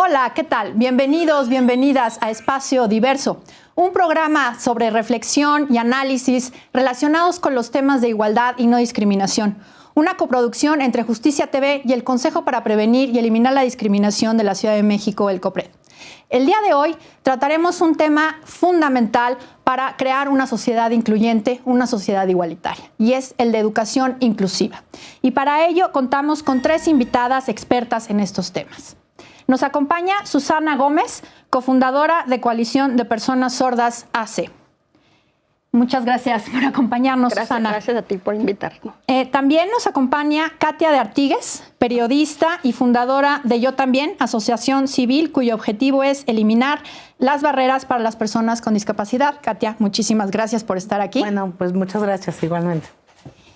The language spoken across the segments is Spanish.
Hola, ¿qué tal? Bienvenidos, bienvenidas a Espacio Diverso, un programa sobre reflexión y análisis relacionados con los temas de igualdad y no discriminación. Una coproducción entre Justicia TV y el Consejo para Prevenir y Eliminar la Discriminación de la Ciudad de México, el COPRED. El día de hoy trataremos un tema fundamental para crear una sociedad incluyente, una sociedad igualitaria, y es el de educación inclusiva. Y para ello contamos con 3 invitadas expertas en estos temas. Nos acompaña Susana Gómez, cofundadora de Coalición de Personas Sordas AC. Muchas gracias por acompañarnos, Susana. Gracias a ti por invitarnos. También nos acompaña Katia de Artigues, periodista y fundadora de Yo También, asociación civil cuyo objetivo es eliminar las barreras para las personas con discapacidad. Katia, muchísimas gracias por estar aquí. Bueno, pues muchas gracias igualmente.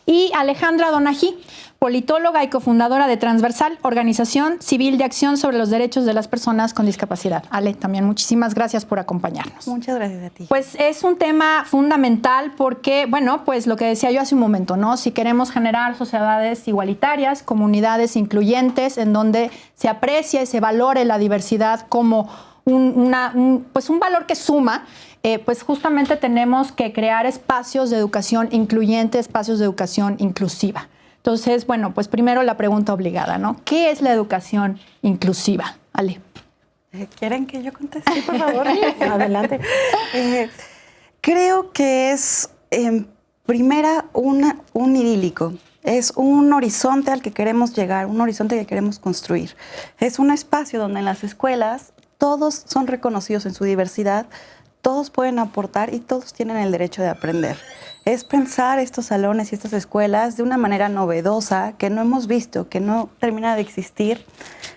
Y Alejandra Donají, politóloga y cofundadora de Transversal, organización civil de acción sobre los derechos de las personas con discapacidad. Ale, también muchísimas gracias por acompañarnos. Muchas gracias a ti. Pues es un tema fundamental porque, bueno, pues lo que decía yo hace un momento, ¿no? Si queremos generar sociedades igualitarias, comunidades incluyentes, en donde se aprecie y se valore la diversidad como un valor que suma, pues justamente tenemos que crear espacios de educación incluyente, espacios de educación inclusiva. Entonces, bueno, pues primero la pregunta obligada, ¿no? ¿Qué es la educación inclusiva? Ale. ¿Quieren que yo conteste, por favor? Adelante. Creo que es, primera, un idílico. Es un horizonte al que queremos llegar, un horizonte que queremos construir. Es un espacio donde en las escuelas todos son reconocidos en su diversidad, todos pueden aportar y todos tienen el derecho de aprender. Es pensar estos salones y estas escuelas de una manera novedosa que no hemos visto, que no termina de existir,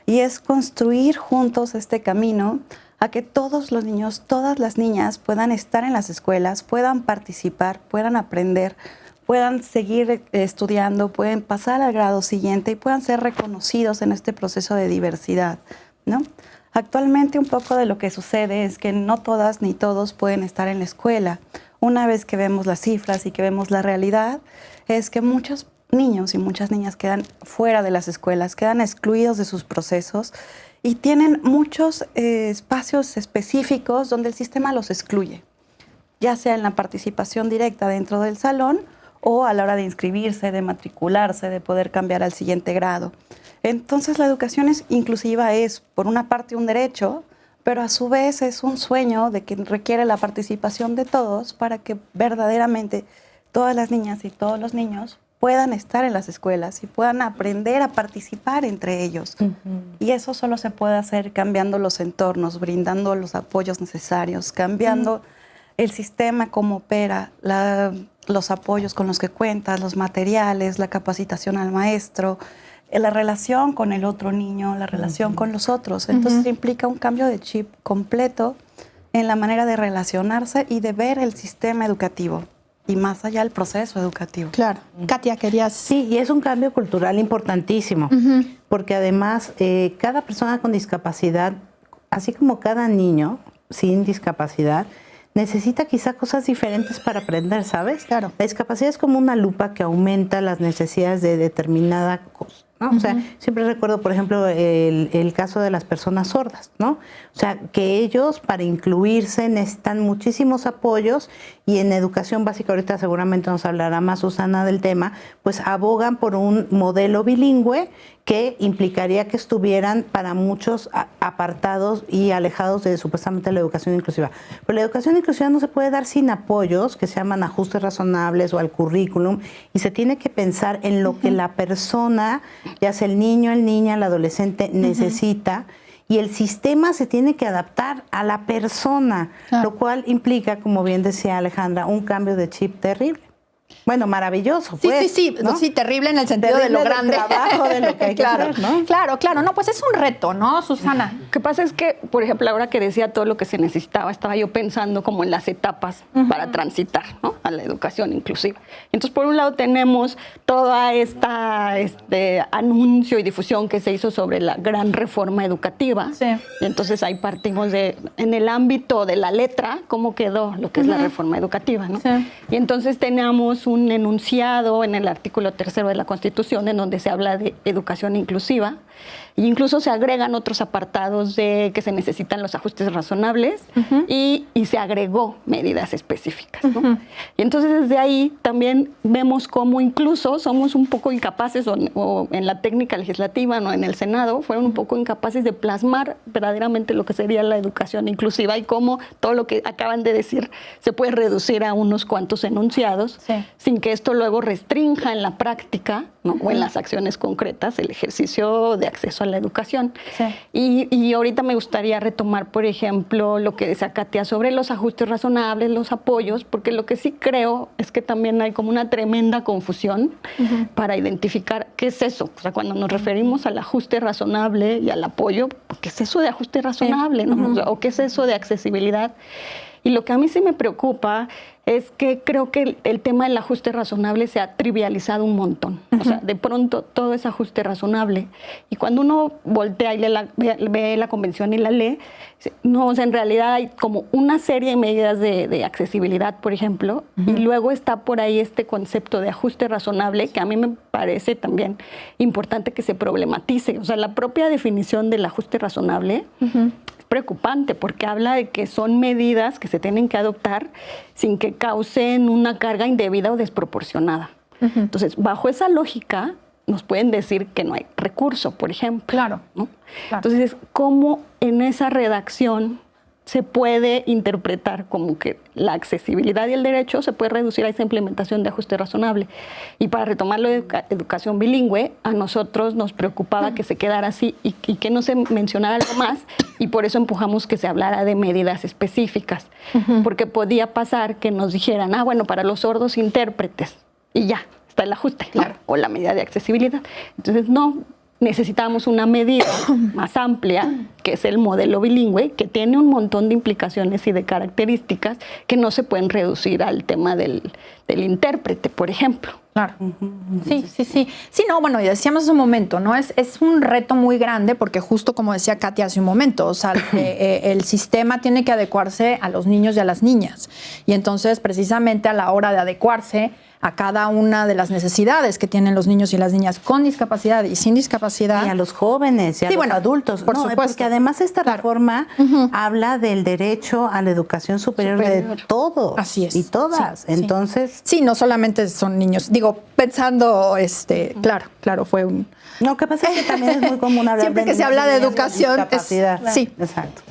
y es construir juntos este camino a que todos los niños, todas las niñas puedan estar en las escuelas, puedan participar, puedan aprender, puedan seguir estudiando, pueden pasar al grado siguiente y puedan ser reconocidos en este proceso de diversidad, ¿no? Actualmente un poco de lo que sucede es que no todas ni todos pueden estar en la escuela. Una vez que vemos las cifras y que vemos la realidad, es que muchos niños y muchas niñas quedan fuera de las escuelas, quedan excluidos de sus procesos y tienen muchos espacios específicos donde el sistema los excluye, ya sea en la participación directa dentro del salón o a la hora de inscribirse, de matricularse, de poder cambiar al siguiente grado. Entonces la educación inclusiva es, por una parte, un derecho, pero a su vez es un sueño de que requiere la participación de todos para que verdaderamente todas las niñas y todos los niños puedan estar en las escuelas y puedan aprender a participar entre ellos. Y eso solo se puede hacer cambiando los entornos, brindando los apoyos necesarios, cambiando el sistema, cómo opera, los apoyos con los que cuentas, los materiales, la capacitación al maestro, la relación con el otro niño, la relación con los otros. Entonces implica un cambio de chip completo en la manera de relacionarse y de ver el sistema educativo y más allá el proceso educativo. Claro. Katia, querías... Sí, y es un cambio cultural importantísimo, porque además cada persona con discapacidad, así como cada niño sin discapacidad, necesita quizá cosas diferentes para aprender, ¿sabes? Claro. La discapacidad es como una lupa que aumenta las necesidades de determinada cosa, ¿no? O sea, siempre recuerdo, por ejemplo, el caso de las personas sordas, ¿no? O sea, que ellos para incluirse necesitan muchísimos apoyos y en educación básica, ahorita seguramente nos hablará más Susana del tema, pues abogan por un modelo bilingüe que implicaría que estuvieran para muchos apartados y alejados de supuestamente la educación inclusiva. Pero la educación inclusiva no se puede dar sin apoyos que se llaman ajustes razonables o al currículum, y se tiene que pensar en lo que la persona, ya sea el niño, el niña, el adolescente, necesita, y el sistema se tiene que adaptar a la persona, lo cual implica, como bien decía Alejandra, un cambio de chip terrible. Bueno, maravilloso, pues. Sí, ¿no? Sí, terrible en el sentido de lo grande. Trabajo, de lo que hay que hacer, ¿no? Claro. No, pues es un reto, ¿no, Susana? Lo que pasa es que, por ejemplo, ahora que decía todo lo que se necesitaba, estaba yo pensando como en las etapas para transitar, ¿no?, a la educación inclusiva. Entonces, por un lado tenemos toda esta anuncio y difusión que se hizo sobre la gran reforma educativa. Sí. Y entonces ahí partimos en el ámbito de la letra, cómo quedó lo que es la reforma educativa, ¿no? Sí. Y entonces tenemos un enunciado en el artículo 3 de la Constitución en donde se habla de educación inclusiva, E incluso se agregan otros apartados de que se necesitan los ajustes razonables y se agregó medidas específicas, ¿no? Y entonces desde ahí también vemos cómo incluso somos un poco incapaces, o en la técnica legislativa, ¿no? En el Senado, fueron un poco incapaces de plasmar verdaderamente lo que sería la educación inclusiva y cómo todo lo que acaban de decir se puede reducir a unos cuantos enunciados, sin que esto luego restrinja en la práctica, ¿no? O en las acciones concretas el ejercicio de acceso a la educación. Y ahorita me gustaría retomar, por ejemplo, lo que decía Katia sobre los ajustes razonables, los apoyos, porque lo que sí creo es que también hay como una tremenda confusión para identificar qué es eso. O sea, cuando nos referimos al ajuste razonable y al apoyo, ¿qué es eso de ajuste razonable? ¿No? O sea, ¿o qué es eso de accesibilidad? Y lo que a mí sí me preocupa es que creo que el tema del ajuste razonable se ha trivializado un montón. O sea, de pronto todo es ajuste razonable. Y cuando uno voltea y ve la convención y la lee, no, o sea, en realidad hay como una serie de medidas de accesibilidad, por ejemplo, y luego está por ahí este concepto de ajuste razonable que a mí me parece también importante que se problematice. O sea, la propia definición del ajuste razonable preocupante porque habla de que son medidas que se tienen que adoptar sin que causen una carga indebida o desproporcionada. Entonces, bajo esa lógica, nos pueden decir que no hay recurso, por ejemplo. Claro. ¿No? Entonces, ¿cómo en esa redacción se puede interpretar como que la accesibilidad y el derecho se puede reducir a esa implementación de ajuste razonable? Y para retomar la educación bilingüe, a nosotros nos preocupaba que se quedara así y que no se mencionara algo más, y por eso empujamos que se hablara de medidas específicas, porque podía pasar que nos dijeran, bueno, para los sordos intérpretes, y ya, está el ajuste, ¿no? O la medida de accesibilidad. Entonces, no, necesitamos una medida más amplia, que es el modelo bilingüe, que tiene un montón de implicaciones y de características que no se pueden reducir al tema del intérprete, por ejemplo. Claro. Sí. Sí, no, bueno, y decíamos hace un momento, ¿no? Es un reto muy grande porque justo como decía Katia hace un momento, o sea, el sistema tiene que adecuarse a los niños y a las niñas. Y entonces, precisamente a la hora de adecuarse a cada una de las necesidades que tienen los niños y las niñas con discapacidad y sin discapacidad. Y a los jóvenes y a los adultos. Por supuesto. Porque además esta reforma habla del derecho a la educación superior de todos. Así es. Y todas. Sí, entonces... Sí, no solamente son niños. Digo, pensando, claro, fue un... No, que pasa es que también es muy común hablar siempre de que se habla de educación sí, exacto.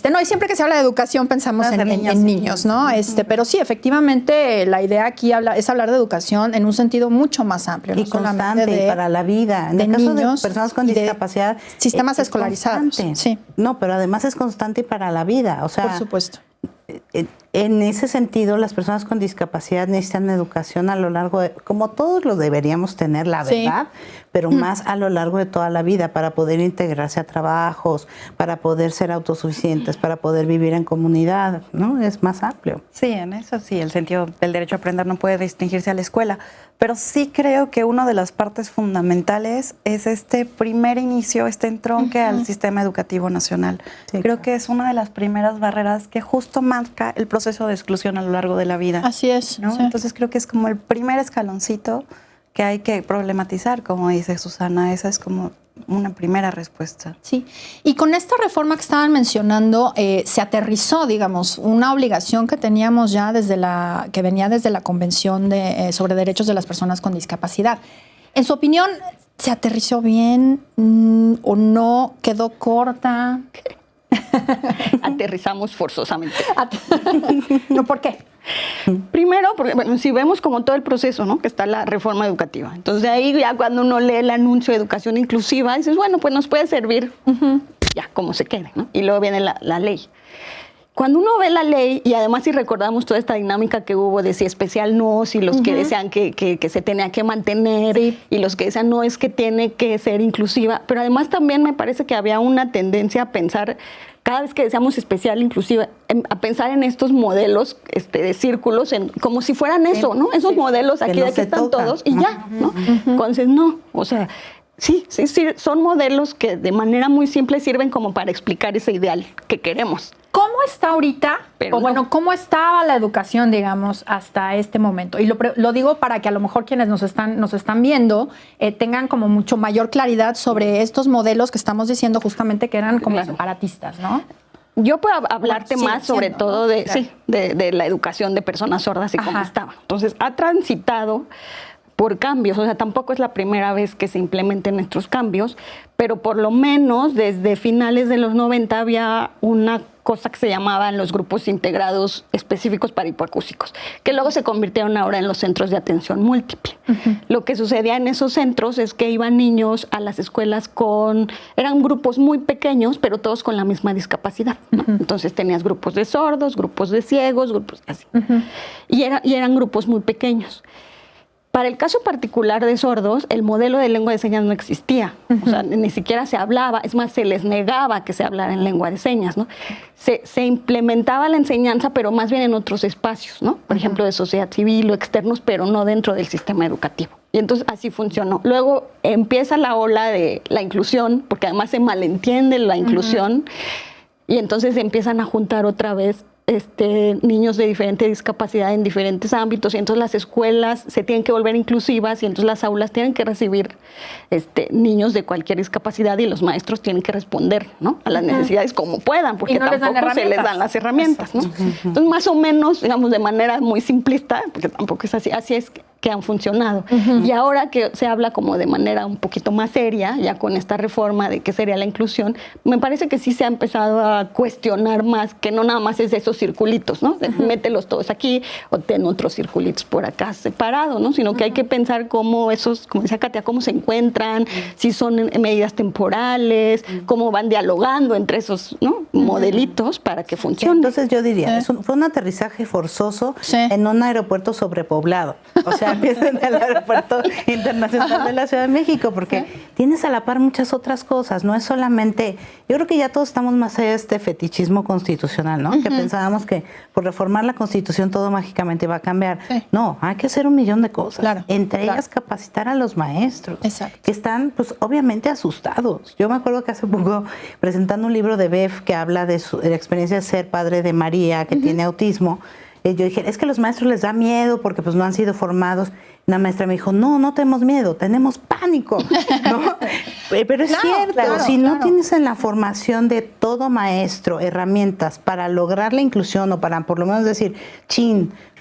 No, y siempre que se habla de educación pensamos en niños, ¿no? Pero sí, efectivamente, la idea aquí es hablar de educación en un sentido mucho más amplio. Y no constante, para la vida. En el caso de personas con discapacidad... Sistemas escolarizados. Sí. No, pero además es constante para la vida. O sea, por supuesto. En ese sentido, las personas con discapacidad necesitan educación a lo largo de, como todos lo deberíamos tener, la verdad, pero más a lo largo de toda la vida para poder integrarse a trabajos, para poder ser autosuficientes, para poder vivir en comunidad, ¿no? Es más amplio. Sí, en eso sí, el sentido del derecho a aprender no puede restringirse a la escuela, pero sí creo que una de las partes fundamentales es este primer inicio, este entronque al sistema educativo nacional. Sí, creo que es una de las primeras barreras que justo marca el proceso de exclusión a lo largo de la vida. Así es. ¿No? Sí. Entonces creo que es como el primer escaloncito que hay que problematizar, como dice Susana, esa es como una primera respuesta. Sí, y con esta reforma que estaban mencionando, se aterrizó, digamos, una obligación que teníamos ya que venía desde la Convención sobre Derechos de las Personas con Discapacidad. En su opinión, ¿se aterrizó bien o no? ¿Quedó corta? Aterrizamos forzosamente. ¿No? ¿Por qué? Primero, porque bueno, si vemos como todo el proceso, ¿no? Que está la reforma educativa. Entonces, de ahí ya cuando uno lee el anuncio de educación inclusiva, dices, bueno, pues nos puede servir ya como se quede, ¿no? Y luego viene la ley. Cuando uno ve la ley, y además si recordamos toda esta dinámica que hubo de si especial no, si los que decían que se tenía que mantener, y los que decían no, es que tiene que ser inclusiva, pero además también me parece que había una tendencia a pensar, cada vez que decíamos especial, inclusiva, a pensar en estos modelos de círculos, como si fueran eso, ¿no? Esos modelos aquí, de aquí están todos, y ya, ¿no? Entonces, no, o sea, Sí, son modelos que de manera muy simple sirven como para explicar ese ideal que queremos. ¿Cómo está ahorita? Pero o bueno, ¿cómo estaba la educación, digamos, hasta este momento? Y lo digo para que a lo mejor quienes nos están viendo tengan como mucho mayor claridad sobre estos modelos que estamos diciendo justamente que eran como separatistas, ¿no? Yo puedo hablarte Bueno, más sobre todo de la educación de personas sordas y cómo estaba. Entonces, ha transitado por cambios, o sea, tampoco es la primera vez que se implementen estos cambios, pero por lo menos desde finales de los 90 había una cosa que se llamaban los grupos integrados específicos para hipoacúsicos, que luego se convirtieron ahora en los centros de atención múltiple. Lo que sucedía en esos centros es que iban niños a las escuelas eran grupos muy pequeños, pero todos con la misma discapacidad, ¿no? Entonces tenías grupos de sordos, grupos de ciegos, grupos así. Y eran grupos muy pequeños. Para el caso particular de sordos, el modelo de lengua de señas no existía. O sea, ni siquiera se hablaba, es más, se les negaba que se hablara en lengua de señas, ¿no? Se implementaba la enseñanza, pero más bien en otros espacios, ¿no? Por ejemplo, de sociedad civil o externos, pero no dentro del sistema educativo. Y entonces así funcionó. Luego empieza la ola de la inclusión, porque además se malentiende la inclusión, y entonces se empiezan a juntar otra vez niños de diferente discapacidad en diferentes ámbitos, y entonces las escuelas se tienen que volver inclusivas, y entonces las aulas tienen que recibir niños de cualquier discapacidad, y los maestros tienen que responder, ¿no?, a las necesidades como puedan, porque no tampoco se les dan las herramientas, ¿no? Entonces, más o menos, digamos, de manera muy simplista, porque tampoco es así es que han funcionado. Y ahora que se habla como de manera un poquito más seria, ya con esta reforma de qué sería la inclusión, me parece que sí se ha empezado a cuestionar más, que no nada más es esos circulitos, ¿no? Mételos todos aquí o ten otros circulitos por acá separados, ¿no? Sino que hay que pensar cómo esos, como decía Katia, cómo se encuentran, si son medidas temporales, cómo van dialogando entre esos, ¿no?, modelitos para que funcione. Entonces yo diría, fue un aterrizaje forzoso en un aeropuerto sobrepoblado. O sea, empieza en el aeropuerto internacional de la Ciudad de México, porque tienes a la par muchas otras cosas. No es solamente, yo creo que ya todos estamos más allá de este fetichismo constitucional, ¿no? Que pensábamos que por reformar la Constitución todo mágicamente iba a cambiar. No, hay que hacer 1,000,000 de cosas. Entre ellas capacitar a los maestros, que están, pues, obviamente asustados. Yo me acuerdo que hace poco, presentando un libro de Bev que habla de la experiencia de ser padre de María, que tiene autismo, yo dije, es que a los maestros les da miedo porque pues no han sido formados. Una maestra me dijo, no tenemos miedo, tenemos pánico, ¿no? Pero es cierto, si no tienes en la formación de todo maestro herramientas para lograr la inclusión, o para por lo menos decir,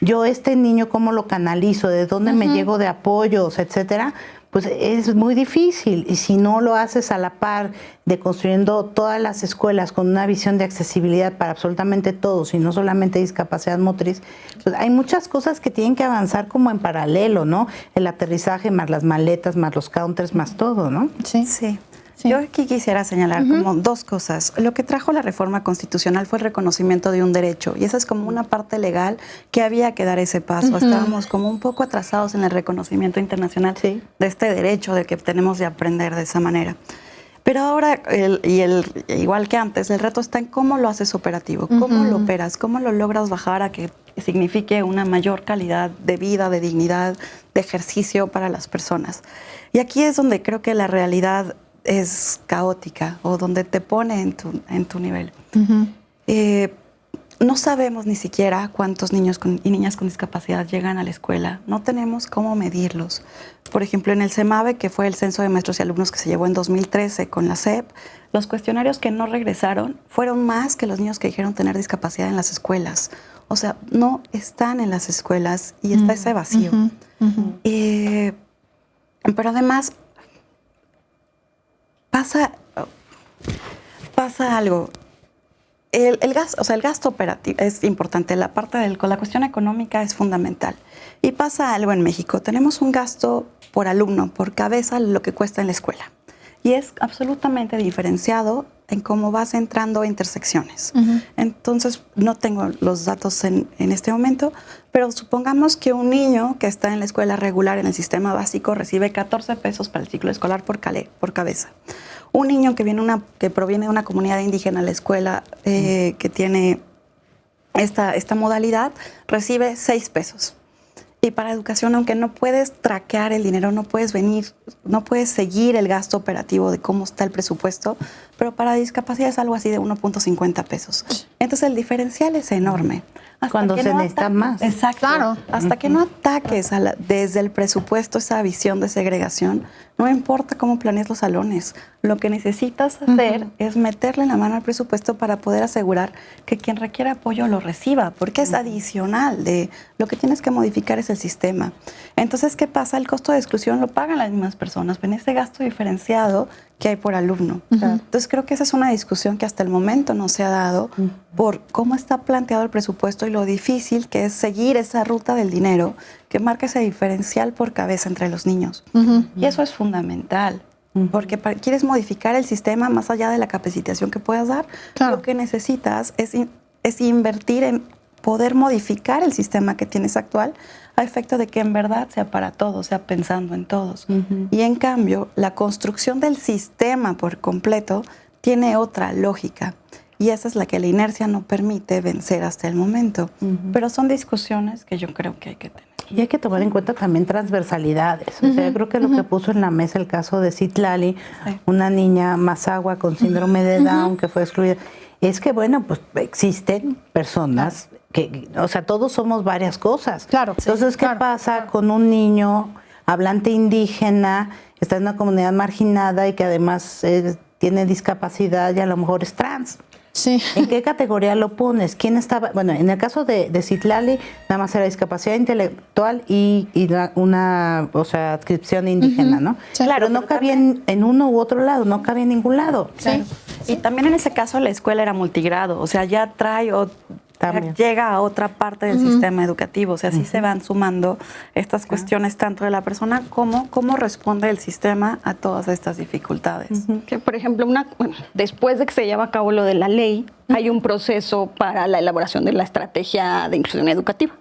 yo niño cómo lo canalizo, de dónde me llego de apoyos, etcétera, pues es muy difícil. Y si no lo haces a la par de construyendo todas las escuelas con una visión de accesibilidad para absolutamente todos y no solamente discapacidad motriz, pues hay muchas cosas que tienen que avanzar como en paralelo, ¿no? El aterrizaje más las maletas, más los counters, más todo, ¿no? Sí. Yo aquí quisiera señalar como dos cosas. Lo que trajo la reforma constitucional fue el reconocimiento de un derecho, y esa es como una parte legal que había que dar ese paso. Estábamos como un poco atrasados en el reconocimiento internacional de este derecho de que tenemos de aprender de esa manera. Pero ahora, igual que antes, el reto está en cómo lo haces operativo, cómo lo operas, cómo lo logras bajar a que signifique una mayor calidad de vida, de dignidad, de ejercicio para las personas. Y aquí es donde creo que la realidad es caótica, o donde te pone en tu nivel. No sabemos ni siquiera cuántos niños y niñas con discapacidad llegan a la escuela. No tenemos cómo medirlos. Por ejemplo, en el CEMAVE, que fue el Censo de Maestros y Alumnos que se llevó en 2013 con la SEP, los cuestionarios que no regresaron fueron más que los niños que dijeron tener discapacidad en las escuelas. O sea, no están en las escuelas y está ese vacío. Pero además, pasa algo. El gasto operativo es importante, la cuestión económica es fundamental. Y pasa algo en México. Tenemos un gasto por alumno, por cabeza, lo que cuesta en la escuela. Y es absolutamente diferenciado en cómo vas entrando a intersecciones. Entonces, no tengo los datos en este momento, pero supongamos que un niño que está en la escuela regular en el sistema básico recibe 14 pesos para el ciclo escolar por cabeza. Un niño que proviene de una comunidad indígena a la escuela que tiene esta modalidad recibe 6 pesos. Y para educación, aunque no puedes traquear el dinero, no puedes seguir el gasto operativo de cómo está el presupuesto, pero para discapacidad es algo así de 1.50 pesos. Entonces el diferencial es enorme. Cuando se necesita más. Exacto. Claro. Hasta que no ataques desde el presupuesto esa visión de segregación, no importa cómo planees los salones. Lo que necesitas hacer es meterle la mano al presupuesto para poder asegurar que quien requiere apoyo lo reciba, porque es adicional. Lo que tienes que modificar es el sistema. Entonces, ¿qué pasa? El costo de exclusión lo pagan las mismas personas, en ese gasto diferenciado que hay por alumno. Entonces, creo que esa es una discusión que hasta el momento no se ha dado por cómo está planteado el presupuesto y lo difícil que es seguir esa ruta del dinero que marca ese diferencial por cabeza entre los niños. Y eso es fundamental, porque quieres modificar el sistema más allá de la capacitación que puedas dar. Lo que necesitas es invertir en poder modificar el sistema que tienes actual a efecto de que en verdad sea para todos, sea pensando en todos. Y en cambio, la construcción del sistema por completo tiene otra lógica. Y esa es la que la inercia no permite vencer hasta el momento. Pero son discusiones que yo creo que hay que tener. Y hay que tomar en cuenta también transversalidades. O sea, yo creo que lo que puso en la mesa el caso de Citlali, una niña mazahua con síndrome de Down que fue excluida, es que, bueno, pues existen personas que, o sea, todos somos varias cosas. Claro. Entonces, ¿qué pasa con un niño hablante indígena, está en una comunidad marginada y que además tiene discapacidad y a lo mejor es trans? Sí. ¿En qué categoría lo pones? ¿Quién estaba? Bueno, en el caso de Citlali, nada más era discapacidad intelectual y una, o sea, adscripción indígena, ¿no? Sí. Claro, no cabía en uno u otro lado, no cabía en ningún lado. Sí. Y también en ese caso la escuela era multigrado, o sea, ya trae llega a otra parte del sistema educativo, o sea, sí se van sumando estas cuestiones tanto de la persona como cómo responde el sistema a todas estas dificultades. Que, por ejemplo, después de que se lleva a cabo lo de la ley, hay un proceso para la elaboración de la estrategia de inclusión educativa.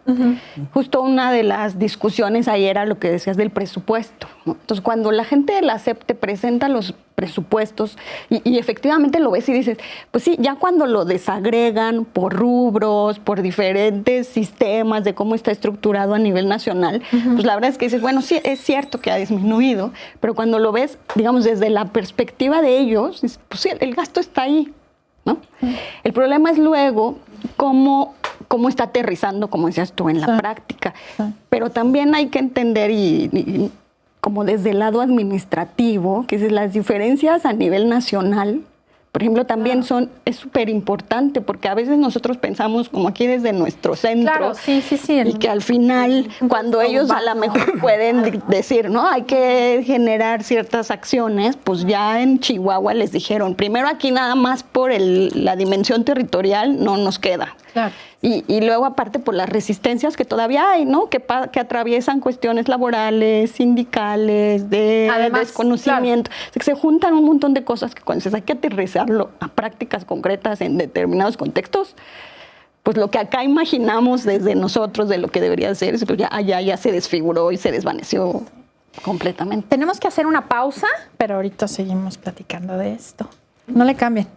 Justo una de las discusiones ahí era lo que decías del presupuesto, ¿no? Entonces, cuando la gente de la SEP te presenta los presupuestos y efectivamente lo ves y dices, pues sí, ya cuando lo desagregan por rubros, por diferentes sistemas de cómo está estructurado a nivel nacional, pues la verdad es que dices, bueno, sí, es cierto que ha disminuido, pero cuando lo ves, digamos, desde la perspectiva de ellos, pues sí, el gasto está ahí, ¿no? El problema es luego cómo está aterrizando, como decías tú, en la práctica. Pero también hay que entender y como desde el lado administrativo, que las diferencias a nivel nacional, por ejemplo, también es súper importante, porque a veces nosotros pensamos como aquí desde nuestro centro, Claro, sí. y que al final, cuando ellos a lo mejor pueden decir, ¿no? Hay que generar ciertas acciones, pues ya en Chihuahua les dijeron, primero aquí nada más por la dimensión territorial no nos queda. Claro. Y luego aparte por las resistencias que todavía hay, ¿no? Que atraviesan cuestiones laborales, sindicales, de desconocimiento. Claro. O sea, que se juntan un montón de cosas que cuando dices hay que aterrizarlo a prácticas concretas en determinados contextos, pues lo que acá imaginamos desde nosotros de lo que debería ser, pues ya se desfiguró y se desvaneció completamente. Tenemos que hacer una pausa, pero ahorita seguimos platicando de esto. No le cambien.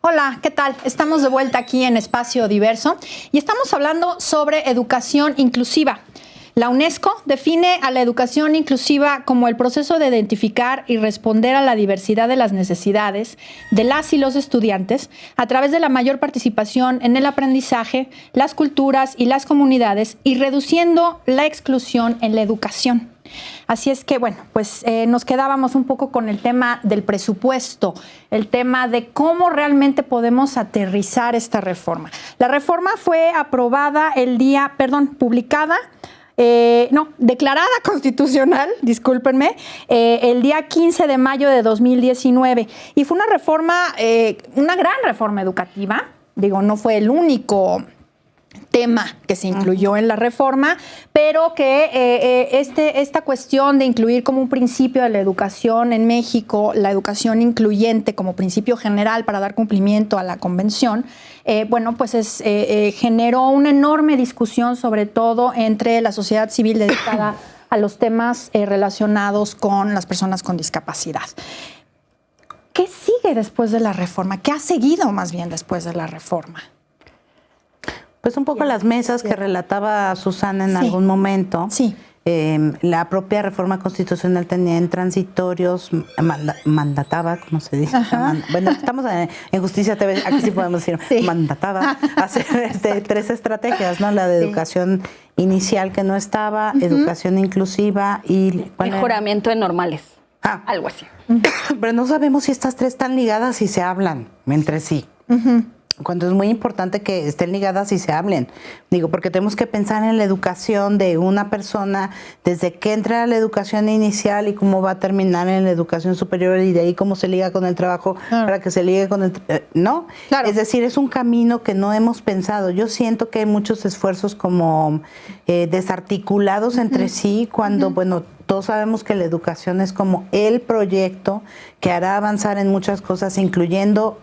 Hola, ¿qué tal? Estamos de vuelta aquí en Espacio Diverso y estamos hablando sobre educación inclusiva. La UNESCO define a la educación inclusiva como el proceso de identificar y responder a la diversidad de las necesidades de las y los estudiantes a través de la mayor participación en el aprendizaje, las culturas y las comunidades y reduciendo la exclusión en la educación. Así es que, bueno, pues nos quedábamos un poco con el tema del presupuesto, el tema de cómo realmente podemos aterrizar esta reforma. La reforma fue declarada constitucional, discúlpenme, el día 15 de mayo de 2019. Y fue una reforma, una gran reforma educativa. Digo, no fue el único tema que se incluyó en la reforma, pero que esta cuestión de incluir como un principio de la educación en México, la educación incluyente como principio general para dar cumplimiento a la convención, pues generó una enorme discusión, sobre todo entre la sociedad civil dedicada a los temas relacionados con las personas con discapacidad. ¿Qué sigue después de la reforma? ¿Qué ha seguido más bien después de la reforma? Pues un poco las mesas que relataba Susana en algún momento. Sí. La propia reforma constitucional tenía en transitorios, mandataba, ¿cómo se dice? Bueno, estamos en Justicia TV, aquí sí podemos decir, mandataba hacer 3 estrategias, ¿no? La de educación inicial que no estaba, educación inclusiva y... Mejoramiento de normales. Algo así. Pero no sabemos si estas 3 están ligadas y se hablan entre sí. Cuando es muy importante que estén ligadas y se hablen. Digo, porque tenemos que pensar en la educación de una persona desde que entra a la educación inicial y cómo va a terminar en la educación superior y de ahí cómo se liga con el trabajo para que se ligue con el... ¿no? Claro. Es decir, es un camino que no hemos pensado. Yo siento que hay muchos esfuerzos como desarticulados entre sí cuando, bueno, todos sabemos que la educación es como el proyecto que hará avanzar en muchas cosas, incluyendo...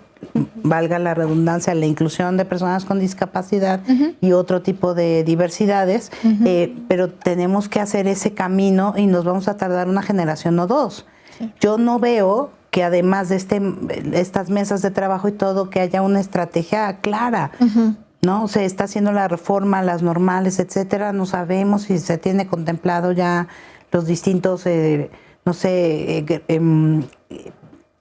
valga la redundancia, la inclusión de personas con discapacidad y otro tipo de diversidades, pero tenemos que hacer ese camino y nos vamos a tardar una generación o 2. Sí. Yo no veo que además de estas mesas de trabajo y todo, que haya una estrategia clara. ¿No? Se está haciendo la reforma, las normales, etcétera. No sabemos si se tiene contemplado ya los distintos,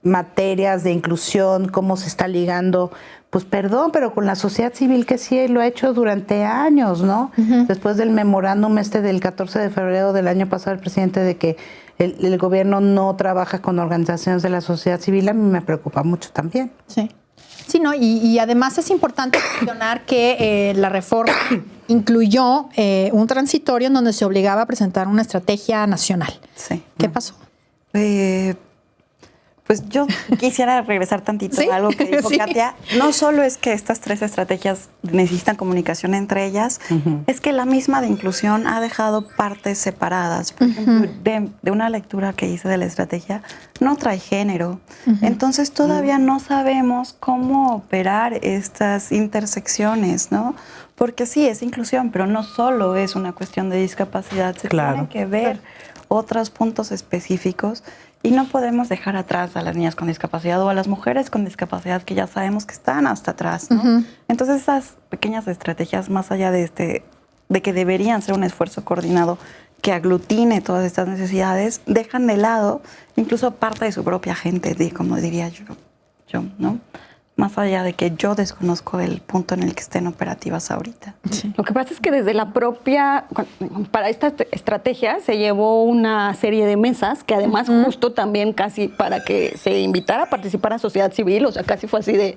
materias de inclusión, cómo se está ligando, pues perdón, pero con la sociedad civil que sí lo ha hecho durante años, ¿no? Después del memorándum del 14 de febrero del año pasado, el presidente, de que el gobierno no trabaja con organizaciones de la sociedad civil, a mí me preocupa mucho también. Sí. Sí, ¿no? Y además es importante mencionar que la reforma incluyó un transitorio en donde se obligaba a presentar una estrategia nacional. Sí. ¿Qué pasó? Pues yo quisiera regresar tantito a algo que dijo Katia. No solo es que estas 3 estrategias necesitan comunicación entre ellas, es que la misma de inclusión ha dejado partes separadas. Por ejemplo, de una lectura que hice de la estrategia, no trae género. Entonces todavía no sabemos cómo operar estas intersecciones, ¿no? Porque sí, es inclusión, pero no solo es una cuestión de discapacidad. Se tiene que ver otros puntos específicos. Y no podemos dejar atrás a las niñas con discapacidad o a las mujeres con discapacidad que ya sabemos que están hasta atrás, ¿no? Entonces esas pequeñas estrategias, más allá de que deberían ser un esfuerzo coordinado que aglutine todas estas necesidades, dejan de lado incluso parte de su propia gente, como diría yo, ¿no? Más allá de que yo desconozco el punto en el que estén operativas ahorita. Sí. Lo que pasa es que desde la propia, para esta estrategia se llevó una serie de mesas que además justo también casi para que se invitara a participar a sociedad civil, o sea, casi fue así de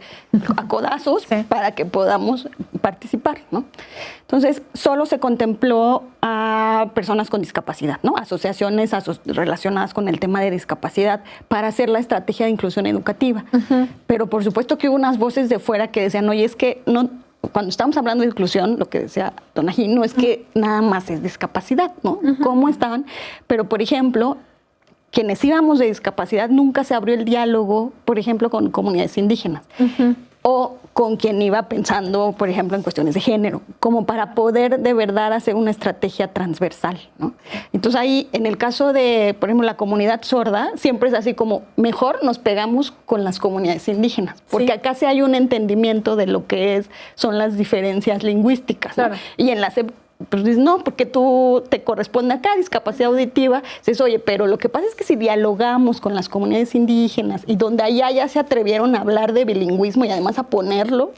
a codazos para que podamos participar, ¿no? Entonces, solo se contempló a personas con discapacidad, ¿no? Asociaciones relacionadas con el tema de discapacidad para hacer la estrategia de inclusión educativa. Pero por supuesto que hubo unas voces de fuera que decían, oye, es que no, cuando estamos hablando de inclusión, lo que decía Don Ajín, no es que nada más es discapacidad, ¿no? ¿Cómo estaban? Pero, por ejemplo, quienes íbamos de discapacidad, nunca se abrió el diálogo, por ejemplo, con comunidades indígenas. O con quien iba pensando, por ejemplo, en cuestiones de género, como para poder de verdad hacer una estrategia transversal, ¿no? Entonces ahí, en el caso de, por ejemplo, la comunidad sorda, siempre es así como, mejor nos pegamos con las comunidades indígenas, porque acá sí hay un entendimiento de lo que son las diferencias lingüísticas, ¿no? Y en la SEP, pues dices, no, porque tú te corresponde acá, discapacidad auditiva. Dices, oye, pero lo que pasa es que si dialogamos con las comunidades indígenas y donde allá ya se atrevieron a hablar de bilingüismo y además a ponerlo,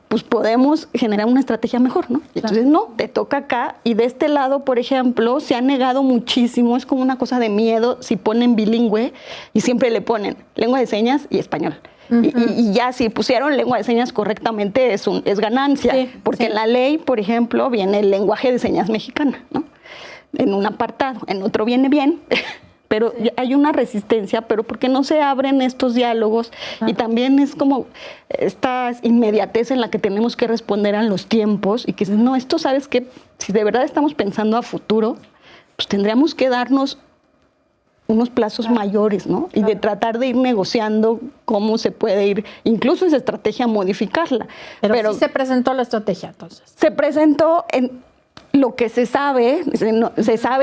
pues podemos generar una estrategia mejor, ¿no? Y entonces, no, te toca acá. Y de este lado, por ejemplo, se ha negado muchísimo, es como una cosa de miedo si ponen bilingüe y siempre le ponen lengua de señas y español. Y ya si pusieron lengua de señas correctamente es ganancia, porque en la ley, por ejemplo, viene el lenguaje de señas mexicana, ¿no? En un apartado, en otro viene bien, pero hay una resistencia, pero porque no se abren estos diálogos y también es como esta inmediatez en la que tenemos que responder a los tiempos y que no, esto sabes que si de verdad estamos pensando a futuro, pues tendríamos que darnos unos plazos mayores, ¿no? Y de tratar de ir negociando cómo se puede ir, incluso esa estrategia, modificarla. Pero sí se presentó la estrategia, entonces. Se presentó en lo que se sabe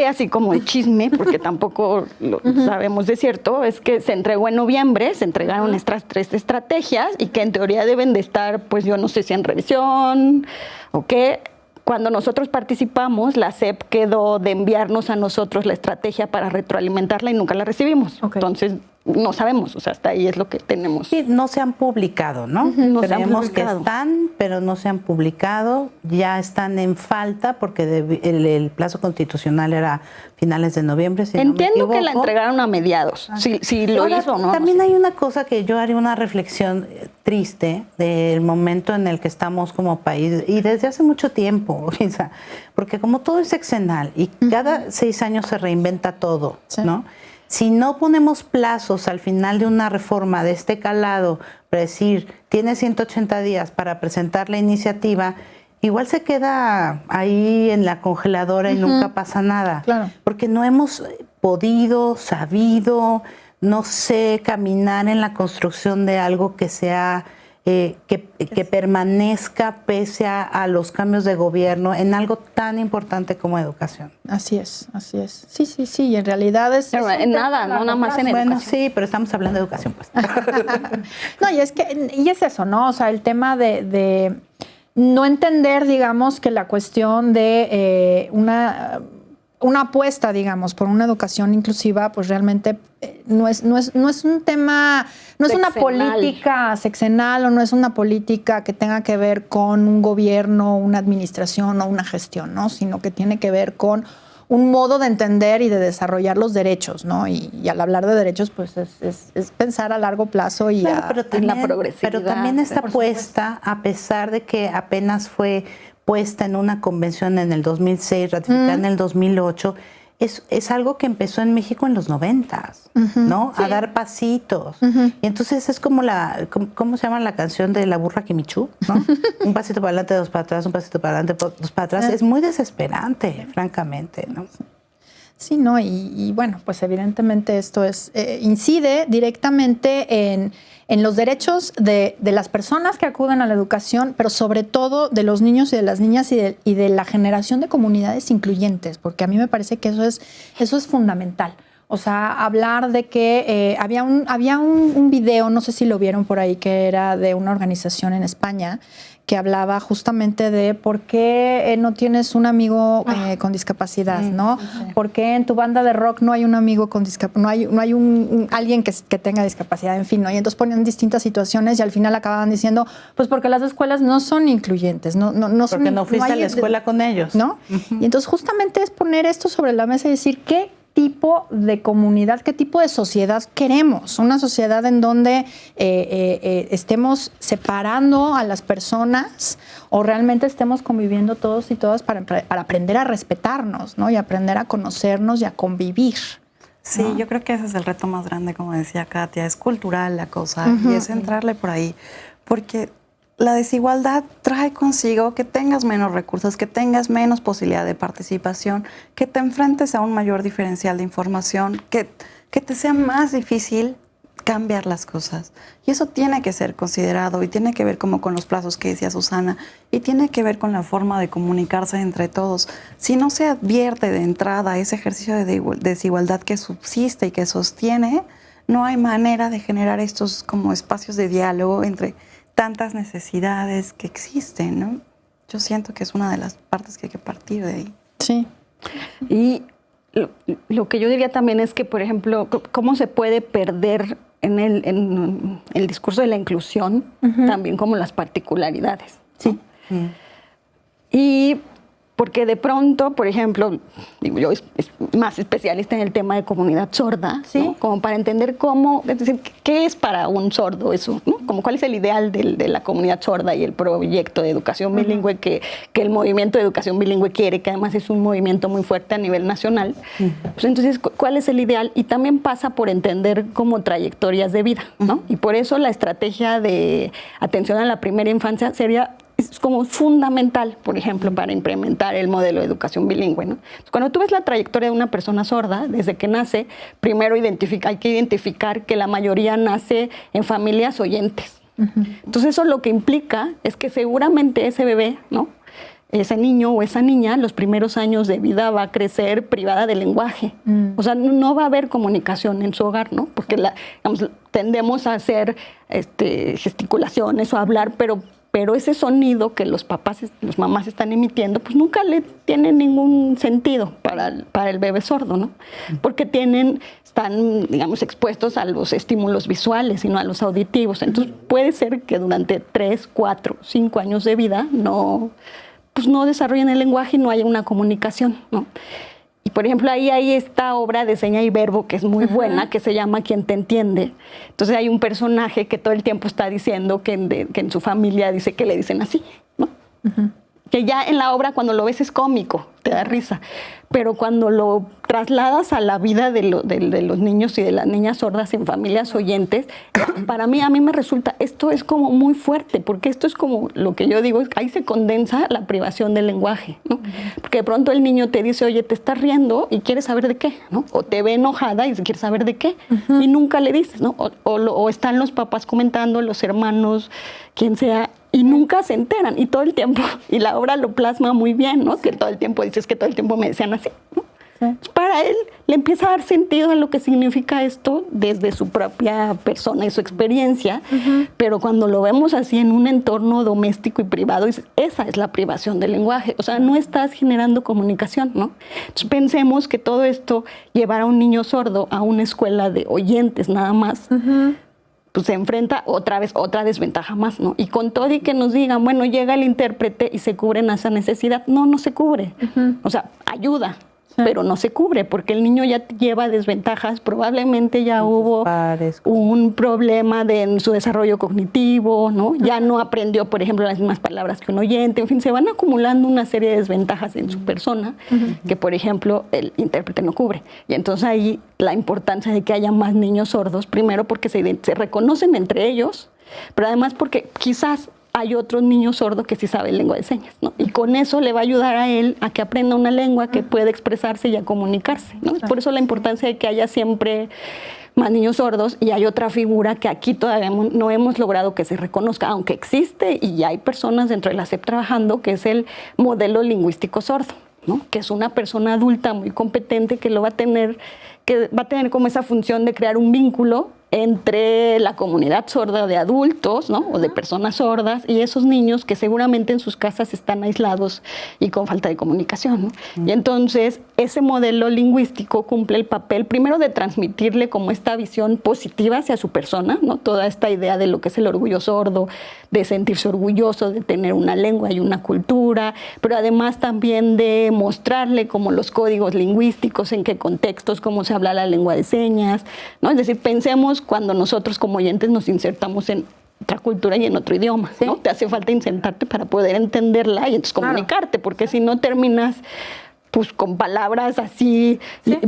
así como el chisme, porque tampoco lo sabemos de cierto, es que se entregó en noviembre, se entregaron estas 3 estrategias y que en teoría deben de estar, pues yo no sé si en revisión o qué. Cuando nosotros participamos, la SEP quedó de enviarnos a nosotros la estrategia para retroalimentarla y nunca la recibimos. Okay. Entonces, no sabemos, o sea, hasta ahí es lo que tenemos. Sí, no se han publicado, ¿no? No se han Creemos que publicado. están, pero no se han publicado, ya están en falta porque el plazo constitucional era finales de noviembre, si Entiendo no me que la equivoco. entregaron a mediados, si lo Ahora, hizo o no. También no sé. hay una cosa que yo haría una reflexión triste del momento en el que estamos como país y desde hace mucho tiempo, Isa, porque como todo es sexenal y cada 6 años se reinventa todo, Sí. ¿no? Si no ponemos plazos al final de una reforma de este calado para decir, tiene 180 días para presentar la iniciativa, igual se queda ahí en la congeladora y nunca pasa nada. Claro. Porque no hemos podido, sabido, no sé, caminar en la construcción de algo que sea, que permanezca pese a los cambios de gobierno en algo tan importante como educación. Así es, así es. Sí, y en realidad es... Pero es un en tema nada, a no largo nada más en plazo. Bueno, educación. sí, pero estamos hablando de educación, pues. No, y es eso, ¿no? O sea, el tema de no entender, digamos, que la cuestión de una apuesta, digamos, por una educación inclusiva, pues realmente no es un tema, no es una Sexenal. política sexenal o no es una política que tenga que ver con un gobierno, una administración o una gestión, ¿no? Sino que tiene que ver con un modo de entender y de desarrollar los derechos, ¿no? Y al hablar de derechos, pues es pensar a largo plazo y Claro, a... en la progresividad. pero también esta por apuesta, a pesar de que apenas fue puesta en una convención en el 2006, ratificada en el 2008, es algo que empezó en México en los 90s, ¿no? A dar pasitos. Y entonces es como ¿cómo se llama la canción de la burra Kimichu? ¿No? Un pasito para adelante, 2 para atrás, un pasito para adelante, 2 para atrás. Es muy desesperante, francamente, ¿no? Sí, ¿no? Y bueno, pues evidentemente esto incide directamente en los derechos de las personas que acuden a la educación, pero sobre todo de los niños y de las niñas y de la generación de comunidades incluyentes, porque a mí me parece que eso es fundamental. O sea, hablar de que había un video, no sé si lo vieron por ahí, que era de una organización en España que hablaba justamente de por qué no tienes un amigo con discapacidad, ¿no? ¿Por qué en tu banda de rock no hay un amigo con discapacidad, no hay alguien que tenga discapacidad, en fin, ¿no? Y entonces ponían distintas situaciones y al final acababan diciendo, pues porque las escuelas no son incluyentes, no son, Porque no fuiste hay a la escuela con ellos. ¿no? Y entonces justamente es poner esto sobre la mesa y decir qué tipo de comunidad, qué tipo de sociedad queremos. Una sociedad en donde estemos separando a las personas o realmente estemos conviviendo todos y todas para aprender a respetarnos, ¿no? Y aprender a conocernos y a convivir. Sí, yo creo que ese es el reto más grande, como decía Katia, es cultural la cosa y es entrarle por ahí, porque la desigualdad trae consigo que tengas menos recursos, que tengas menos posibilidad de participación, que te enfrentes a un mayor diferencial de información, que te sea más difícil cambiar las cosas. Y eso tiene que ser considerado y tiene que ver como con los plazos que decía Susana y tiene que ver con la forma de comunicarse entre todos. Si no se advierte de entrada ese ejercicio de desigualdad que subsiste y que sostiene, no hay manera de generar estos como espacios de diálogo entre tantas necesidades que existen, ¿no? Yo siento que es una de las partes que hay que partir de ahí. Sí. Y lo que yo diría también es que, por ejemplo, cómo se puede perder en el discurso de la inclusión, también como las particularidades. Sí. Y Porque de pronto, por ejemplo, digo, yo es más especialista en el tema de comunidad sorda, Sí. ¿no? Como para entender cómo, es decir, qué es para un sordo eso, ¿no? Como cuál es el ideal de la comunidad sorda y el proyecto de educación bilingüe que el movimiento de educación bilingüe quiere, que además es un movimiento muy fuerte a nivel nacional. Pues entonces, ¿cuál es el ideal? Y también pasa por entender como trayectorias de vida, ¿no? Y por eso la estrategia de atención a la primera infancia es como fundamental, por ejemplo, para implementar el modelo de educación bilingüe, ¿no? Cuando tú ves la trayectoria de una persona sorda, desde que nace, primero hay que identificar que la mayoría nace en familias oyentes. Entonces eso lo que implica es que seguramente ese bebé, ¿no? Ese niño o esa niña, los primeros años de vida va a crecer privada del lenguaje. O sea, no va a haber comunicación en su hogar, ¿no? Porque digamos, tendemos a hacer gesticulaciones o hablar, pero ese sonido que los mamás están emitiendo, pues nunca le tiene ningún sentido para el bebé sordo, ¿no? Porque están, digamos, expuestos a los estímulos visuales y no a los auditivos. Entonces puede ser que durante 3, 4, 5 años de vida no desarrollen el lenguaje y no haya una comunicación, ¿no? Y por ejemplo, ahí hay esta obra de Seña y Verbo que es muy buena, que se llama ¿Quién te entiende? Entonces hay un personaje que todo el tiempo está diciendo que en su familia dice que le dicen así, ¿no? Que ya en la obra cuando lo ves es cómico, te da risa, pero cuando lo trasladas a la vida de los niños y de las niñas sordas en familias oyentes, a mí me resulta, esto es como muy fuerte, porque esto es como lo que yo digo, ahí se condensa la privación del lenguaje, ¿no? Porque de pronto el niño te dice, oye, te estás riendo y quieres saber de qué, ¿no? O te ve enojada y quiere saber de qué, y nunca le dices, ¿no? O están los papás comentando, los hermanos, quien sea, y nunca se enteran, y todo el tiempo, y la obra lo plasma muy bien, ¿no? Que todo el tiempo dices que todo el tiempo me decían así, ¿no? Para él le empieza a dar sentido a lo que significa esto desde su propia persona y su experiencia, pero cuando lo vemos así en un entorno doméstico y privado, esa es la privación del lenguaje, o sea, no estás generando comunicación, ¿no? Entonces pensemos que todo esto, llevar a un niño sordo a una escuela de oyentes nada más, pues se enfrenta otra desventaja más, ¿no? Y con todo y que nos digan, bueno, llega el intérprete y se cubre esa necesidad, no se cubre, o sea, ayuda, pero no se cubre porque el niño ya lleva desventajas, probablemente ya hubo un problema en su desarrollo cognitivo, ¿no? Ya no aprendió, por ejemplo, las mismas palabras que un oyente, en fin, se van acumulando una serie de desventajas en su persona que, por ejemplo, el intérprete no cubre. Y entonces ahí la importancia de que haya más niños sordos, primero porque se reconocen entre ellos, pero además porque quizás hay otro niño sordo que sí sabe lengua de señas, ¿no? Y con eso le va a ayudar a él a que aprenda una lengua que pueda expresarse y a comunicarse, ¿no? Por eso la importancia de que haya siempre más niños sordos. Y hay otra figura que aquí todavía no hemos logrado que se reconozca, aunque existe y ya hay personas dentro de la SEP trabajando, que es el modelo lingüístico sordo, ¿no? Que es una persona adulta muy competente que va a tener como esa función de crear un vínculo entre la comunidad sorda de adultos, ¿no? O de personas sordas y esos niños que seguramente en sus casas están aislados y con falta de comunicación, ¿no? Y entonces ese modelo lingüístico cumple el papel primero de transmitirle como esta visión positiva hacia su persona, ¿no? Toda esta idea de lo que es el orgullo sordo, de sentirse orgulloso de tener una lengua y una cultura, pero además también de mostrarle como los códigos lingüísticos, en qué contextos, cómo se habla la lengua de señas, ¿no? Es decir, pensemos cuando nosotros como oyentes nos insertamos en otra cultura y en otro idioma, ¿no? Te hace falta insertarte para poder entenderla y entonces comunicarte, porque si no terminas pues con palabras así,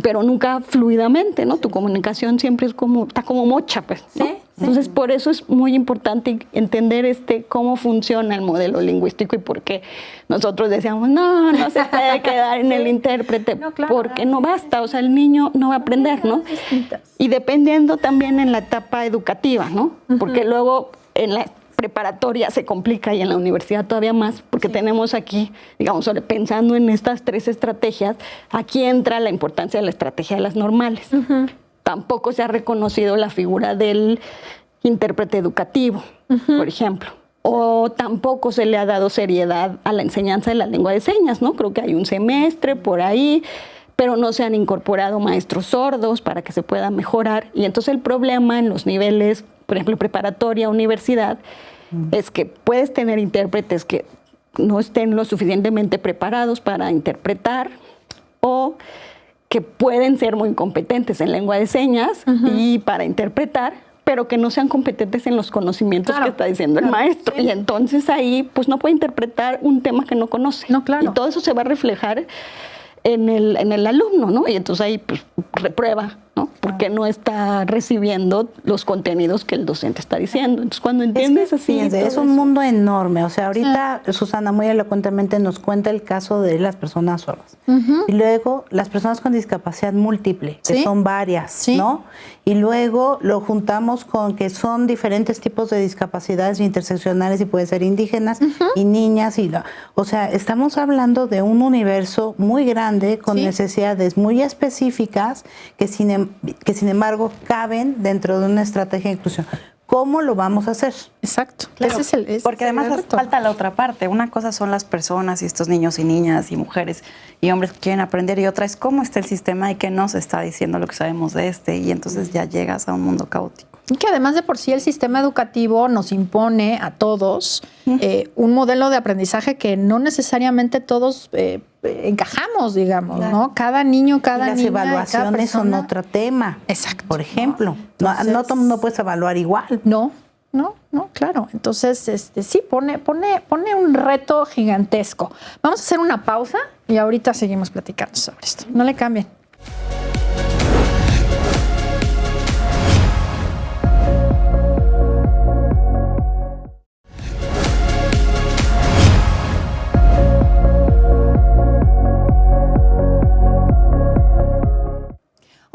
pero nunca fluidamente, ¿no? Tu comunicación siempre está como mocha, pues, ¿no? Entonces, por eso es muy importante entender cómo funciona el modelo lingüístico y por qué nosotros decíamos, no se puede quedar en el intérprete, porque no basta, o sea, el niño no va a aprender, ¿no? Y dependiendo también en la etapa educativa, ¿no? Porque luego en la preparatoria se complica y en la universidad todavía más, porque tenemos aquí, digamos, pensando en estas 3 estrategias, aquí entra la importancia de la estrategia de las normales. Tampoco se ha reconocido la figura del intérprete educativo, por ejemplo. O tampoco se le ha dado seriedad a la enseñanza de la lengua de señas, ¿no? Creo que hay un semestre por ahí, pero no se han incorporado maestros sordos para que se pueda mejorar. Y entonces el problema en los niveles, por ejemplo, preparatoria, universidad, es que puedes tener intérpretes que no estén lo suficientemente preparados para interpretar o que pueden ser muy competentes en lengua de señas y para interpretar, pero que no sean competentes en los conocimientos que está diciendo el maestro. Sí. Y entonces ahí pues no puede interpretar un tema que no conoce. No, claro. Y todo eso se va a reflejar en el alumno, ¿no? Y entonces ahí pues reprueba, ¿no? Porque no está recibiendo los contenidos que el docente está diciendo. Entonces cuando entiendes así... Es un mundo enorme. O sea, ahorita Susana muy elocuentemente nos cuenta el caso de las personas sordas. Y luego las personas con discapacidad múltiple, que son varias, ¿no? Y luego lo juntamos con que son diferentes tipos de discapacidades interseccionales y pueden ser indígenas y niñas. O sea, estamos hablando de un universo muy grande con necesidades muy específicas que sin embargo caben dentro de una estrategia de inclusión. ¿Cómo lo vamos a hacer? Exacto. Claro, porque además falta la otra parte. Una cosa son las personas y estos niños y niñas y mujeres y hombres que quieren aprender, y otra es cómo está el sistema y qué nos está diciendo lo que sabemos de y entonces ya llegas a un mundo caótico. Y que además de por sí el sistema educativo nos impone a todos un modelo de aprendizaje que no necesariamente todos encajamos, digamos, ¿no? Cada niño, cada niña, las evaluaciones son otro tema. Exacto. Por ejemplo, no puedes evaluar igual. No, claro. Entonces, sí, pone un reto gigantesco. Vamos a hacer una pausa y ahorita seguimos platicando sobre esto. No le cambien.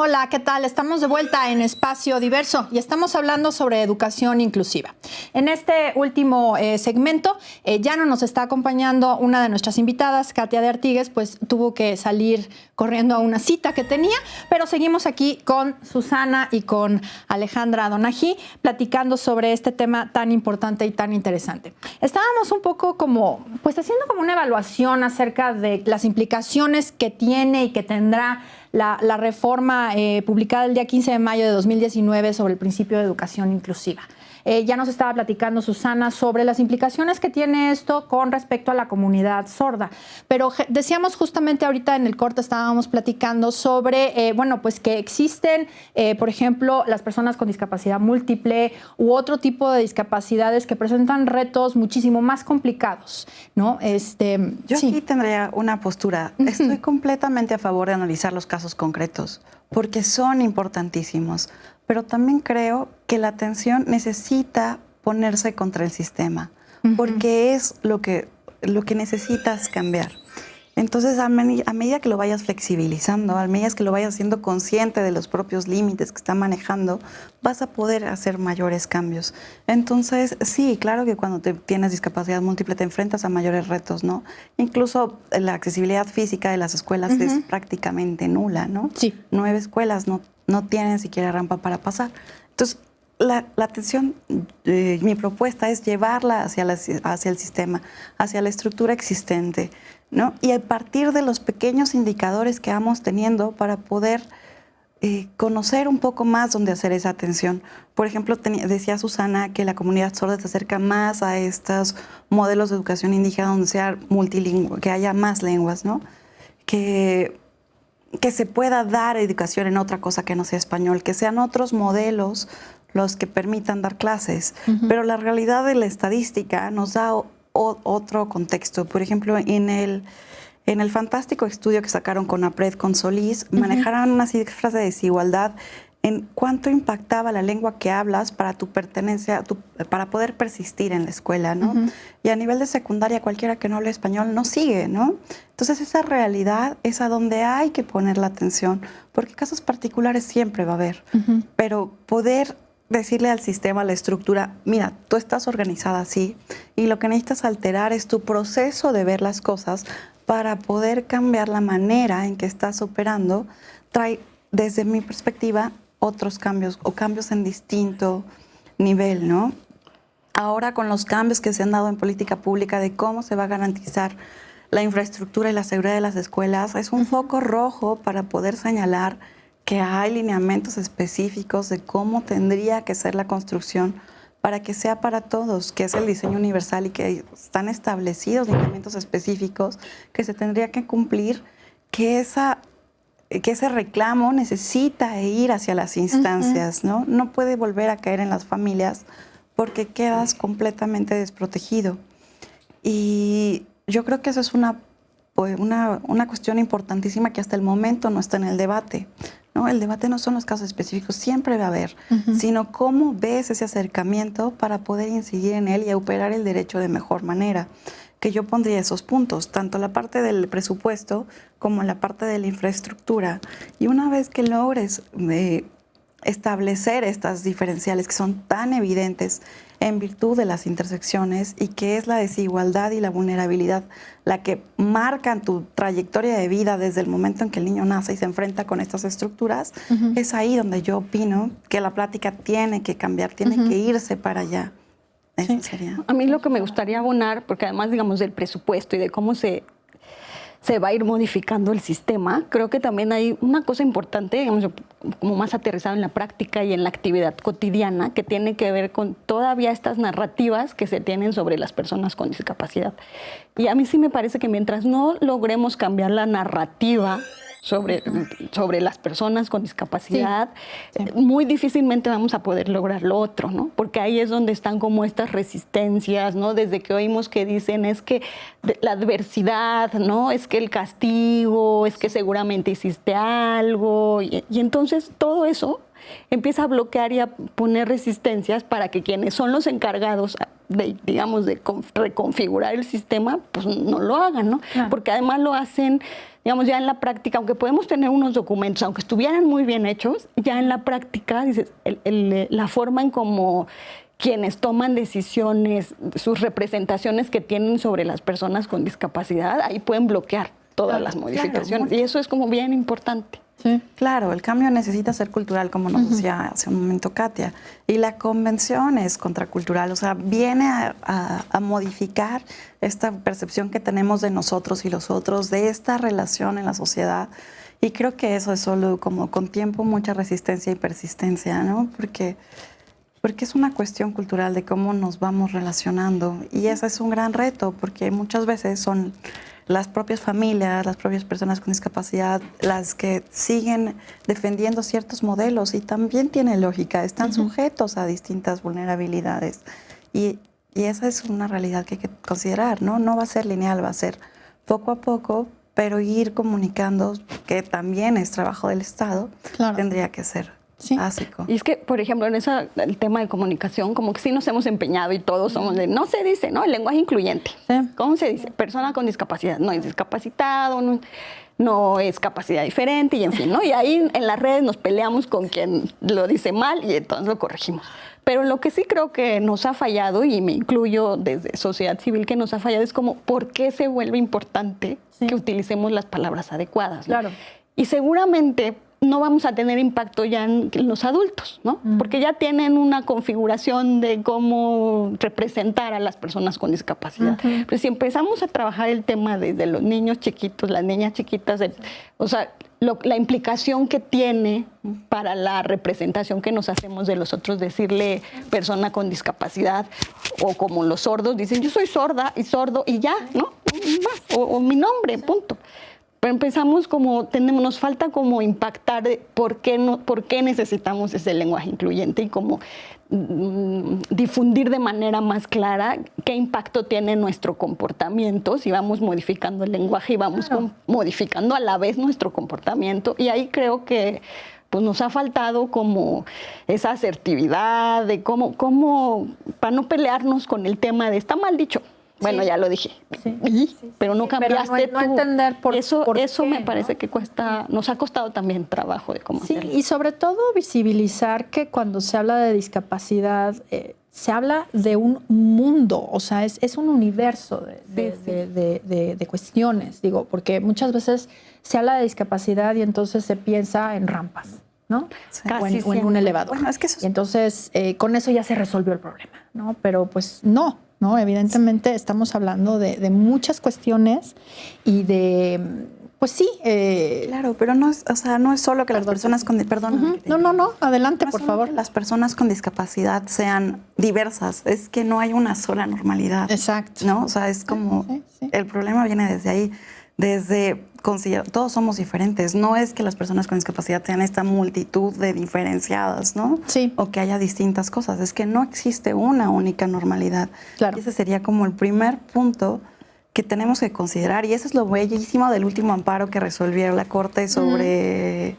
Hola, ¿qué tal? Estamos de vuelta en Espacio Diverso y estamos hablando sobre educación inclusiva. En este último segmento ya no nos está acompañando una de nuestras invitadas, Katia de Artigues, pues tuvo que salir corriendo a una cita que tenía, pero seguimos aquí con Susana y con Alejandra Donají platicando sobre este tema tan importante y tan interesante. Estábamos un poco haciendo como una evaluación acerca de las implicaciones que tiene y que tendrá la reforma publicada el día 15 de mayo de 2019 sobre el principio de educación inclusiva. Ya nos estaba platicando Susana sobre las implicaciones que tiene esto con respecto a la comunidad sorda, pero decíamos justamente ahorita en el corte, estábamos platicando sobre, pues que existen, por ejemplo, las personas con discapacidad múltiple u otro tipo de discapacidades que presentan retos muchísimo más complicados, ¿no? Yo aquí tendría una postura. Estoy completamente a favor de analizar los casos concretos, porque son importantísimos. Pero también creo que la atención necesita ponerse contra el sistema, porque es lo que necesitas cambiar. Entonces, a medida que lo vayas flexibilizando, a medida que lo vayas siendo consciente de los propios límites que está manejando, vas a poder hacer mayores cambios. Entonces, sí, claro que cuando tienes discapacidad múltiple te enfrentas a mayores retos, ¿no? Incluso la accesibilidad física de las escuelas es prácticamente nula, ¿no? Sí. 9 escuelas no tienen siquiera rampa para pasar. Entonces, la atención, mi propuesta es llevarla hacia el sistema, hacia la estructura existente, ¿no? Y a partir de los pequeños indicadores que vamos teniendo para poder conocer un poco más dónde hacer esa atención. Por ejemplo, decía Susana que la comunidad sorda se acerca más a estos modelos de educación indígena donde sea multilingüe, que haya más lenguas, ¿no? Que se pueda dar educación en otra cosa que no sea español, que sean otros modelos los que permitan dar clases. Pero la realidad de la estadística nos da otro contexto. Por ejemplo, en el fantástico estudio que sacaron con APRED, con Solís, manejaron unas cifras de desigualdad en cuánto impactaba la lengua que hablas para tu pertenencia, para poder persistir en la escuela, ¿no? Y a nivel de secundaria, cualquiera que no hable español no sigue, ¿no? Entonces, esa realidad es a donde hay que poner la atención, porque casos particulares siempre va a haber, pero poder decirle al sistema, a la estructura, mira, tú estás organizada así y lo que necesitas alterar es tu proceso de ver las cosas para poder cambiar la manera en que estás operando, trae, desde mi perspectiva, otros cambios o cambios en distinto nivel, ¿no? Ahora con los cambios que se han dado en política pública de cómo se va a garantizar la infraestructura y la seguridad de las escuelas, es un foco rojo para poder señalar que hay lineamientos específicos de cómo tendría que ser la construcción para que sea para todos, que es el diseño universal y que están establecidos lineamientos específicos que se tendría que cumplir, que ese reclamo necesita ir hacia las instancias, ¿no? No puede volver a caer en las familias porque quedas completamente desprotegido. Y yo creo que eso es una cuestión importantísima que hasta el momento no está en el debate, ¿no? El debate no son los casos específicos, siempre va a haber, sino cómo ves ese acercamiento para poder incidir en él y operar el derecho de mejor manera. Que yo pondría esos puntos, tanto la parte del presupuesto como la parte de la infraestructura. Y una vez que logres establecer estas diferenciales que son tan evidentes en virtud de las intersecciones y que es la desigualdad y la vulnerabilidad la que marcan tu trayectoria de vida desde el momento en que el niño nace y se enfrenta con estas estructuras, es ahí donde yo opino que la plática tiene que cambiar, tiene que irse para allá. Eso sería. A mí lo que me gustaría abonar, porque además, digamos, del presupuesto y de cómo se va a ir modificando el sistema, creo que también hay una cosa importante, digamos, como más aterrizada en la práctica y en la actividad cotidiana, que tiene que ver con todavía estas narrativas que se tienen sobre las personas con discapacidad. Y a mí sí me parece que mientras no logremos cambiar la narrativa sobre las personas con discapacidad, muy difícilmente vamos a poder lograr lo otro, ¿no? Porque ahí es donde están como estas resistencias, ¿no? Desde que oímos que dicen es que la adversidad, ¿no? Es que el castigo, es que seguramente hiciste algo, y entonces todo eso empieza a bloquear y a poner resistencias para que quienes son los encargados de, digamos, de reconfigurar el sistema, pues no lo hagan, ¿no? Claro. Porque además lo hacen, digamos, ya en la práctica, aunque podemos tener unos documentos, aunque estuvieran muy bien hechos, ya en la práctica, dices, la forma en cómo quienes toman decisiones, sus representaciones que tienen sobre las personas con discapacidad, ahí pueden bloquear todas las modificaciones. Y eso es como bien importante. Sí. Claro, el cambio necesita ser cultural, como nos decía hace un momento Katia, y la convención es contracultural, o sea, viene a modificar esta percepción que tenemos de nosotros y los otros, de esta relación en la sociedad, y creo que eso es solo como con tiempo, mucha resistencia y persistencia, ¿no? Porque es una cuestión cultural de cómo nos vamos relacionando, y ese es un gran reto, porque muchas veces son las propias familias, las propias personas con discapacidad, las que siguen defendiendo ciertos modelos, y también tiene lógica, están sujetos a distintas vulnerabilidades. Y esa es una realidad que hay que considerar, ¿no? No va a ser lineal, va a ser poco a poco, pero ir comunicando, que también es trabajo del Estado, tendría que ser básico. Y es que, por ejemplo, en el tema de comunicación, como que sí nos hemos empeñado y todos somos de, no se dice, ¿no? El lenguaje incluyente. ¿Cómo se dice? Persona con discapacidad. No es discapacitado, no es capacidad diferente, y en fin, ¿no? Y ahí en las redes nos peleamos con quien lo dice mal y entonces lo corregimos. Pero lo que sí creo que nos ha fallado, y me incluyo desde sociedad civil, que nos ha fallado, es como, ¿por qué se vuelve importante que utilicemos las palabras adecuadas? Claro. Y seguramente no vamos a tener impacto ya en los adultos, ¿no? Porque ya tienen una configuración de cómo representar a las personas con discapacidad. Pero si empezamos a trabajar el tema desde los niños chiquitos, las niñas chiquitas, o sea, la implicación que tiene para la representación que nos hacemos de los otros, decirle persona con discapacidad, o como los sordos dicen, yo soy sorda y sordo y ya, ¿no? O mi nombre, punto. Pero empezamos como, nos falta como impactar de por qué necesitamos ese lenguaje incluyente, y como difundir de manera más clara qué impacto tiene nuestro comportamiento si vamos modificando el lenguaje y vamos modificando a la vez nuestro comportamiento. Y ahí creo que pues nos ha faltado como esa asertividad de cómo para no pelearnos con el tema de está mal dicho. Bueno, ya lo dije, pero no cambiaste pero no entender por eso qué, me parece que nos ha costado también trabajo de cómo hacerlo. Y sobre todo visibilizar que cuando se habla de discapacidad, se habla de un mundo, o sea, es un universo de cuestiones, digo, porque muchas veces se habla de discapacidad y entonces se piensa en rampas, ¿no? O en un elevador. Bueno, es que y entonces, con eso ya se resolvió el problema, ¿no? Pero pues no, evidentemente estamos hablando de muchas cuestiones y de pues sí. Claro, pero no es, o sea, no es solo que las personas con... Perdón. No, adelante, No es por solo favor. que las personas con discapacidad sean diversas, es que no hay una sola normalidad. Exacto. ¿No? O sea, es como... Sí. El problema viene desde ahí, desde considerar... Todos somos diferentes, no es que las personas con discapacidad sean esta multitud de diferenciadas, ¿no? Sí. O que haya distintas cosas, es que no existe una única normalidad. Claro. Y ese sería como el primer punto que tenemos que considerar, y eso es lo bellísimo del último amparo que resolvió la Corte sobre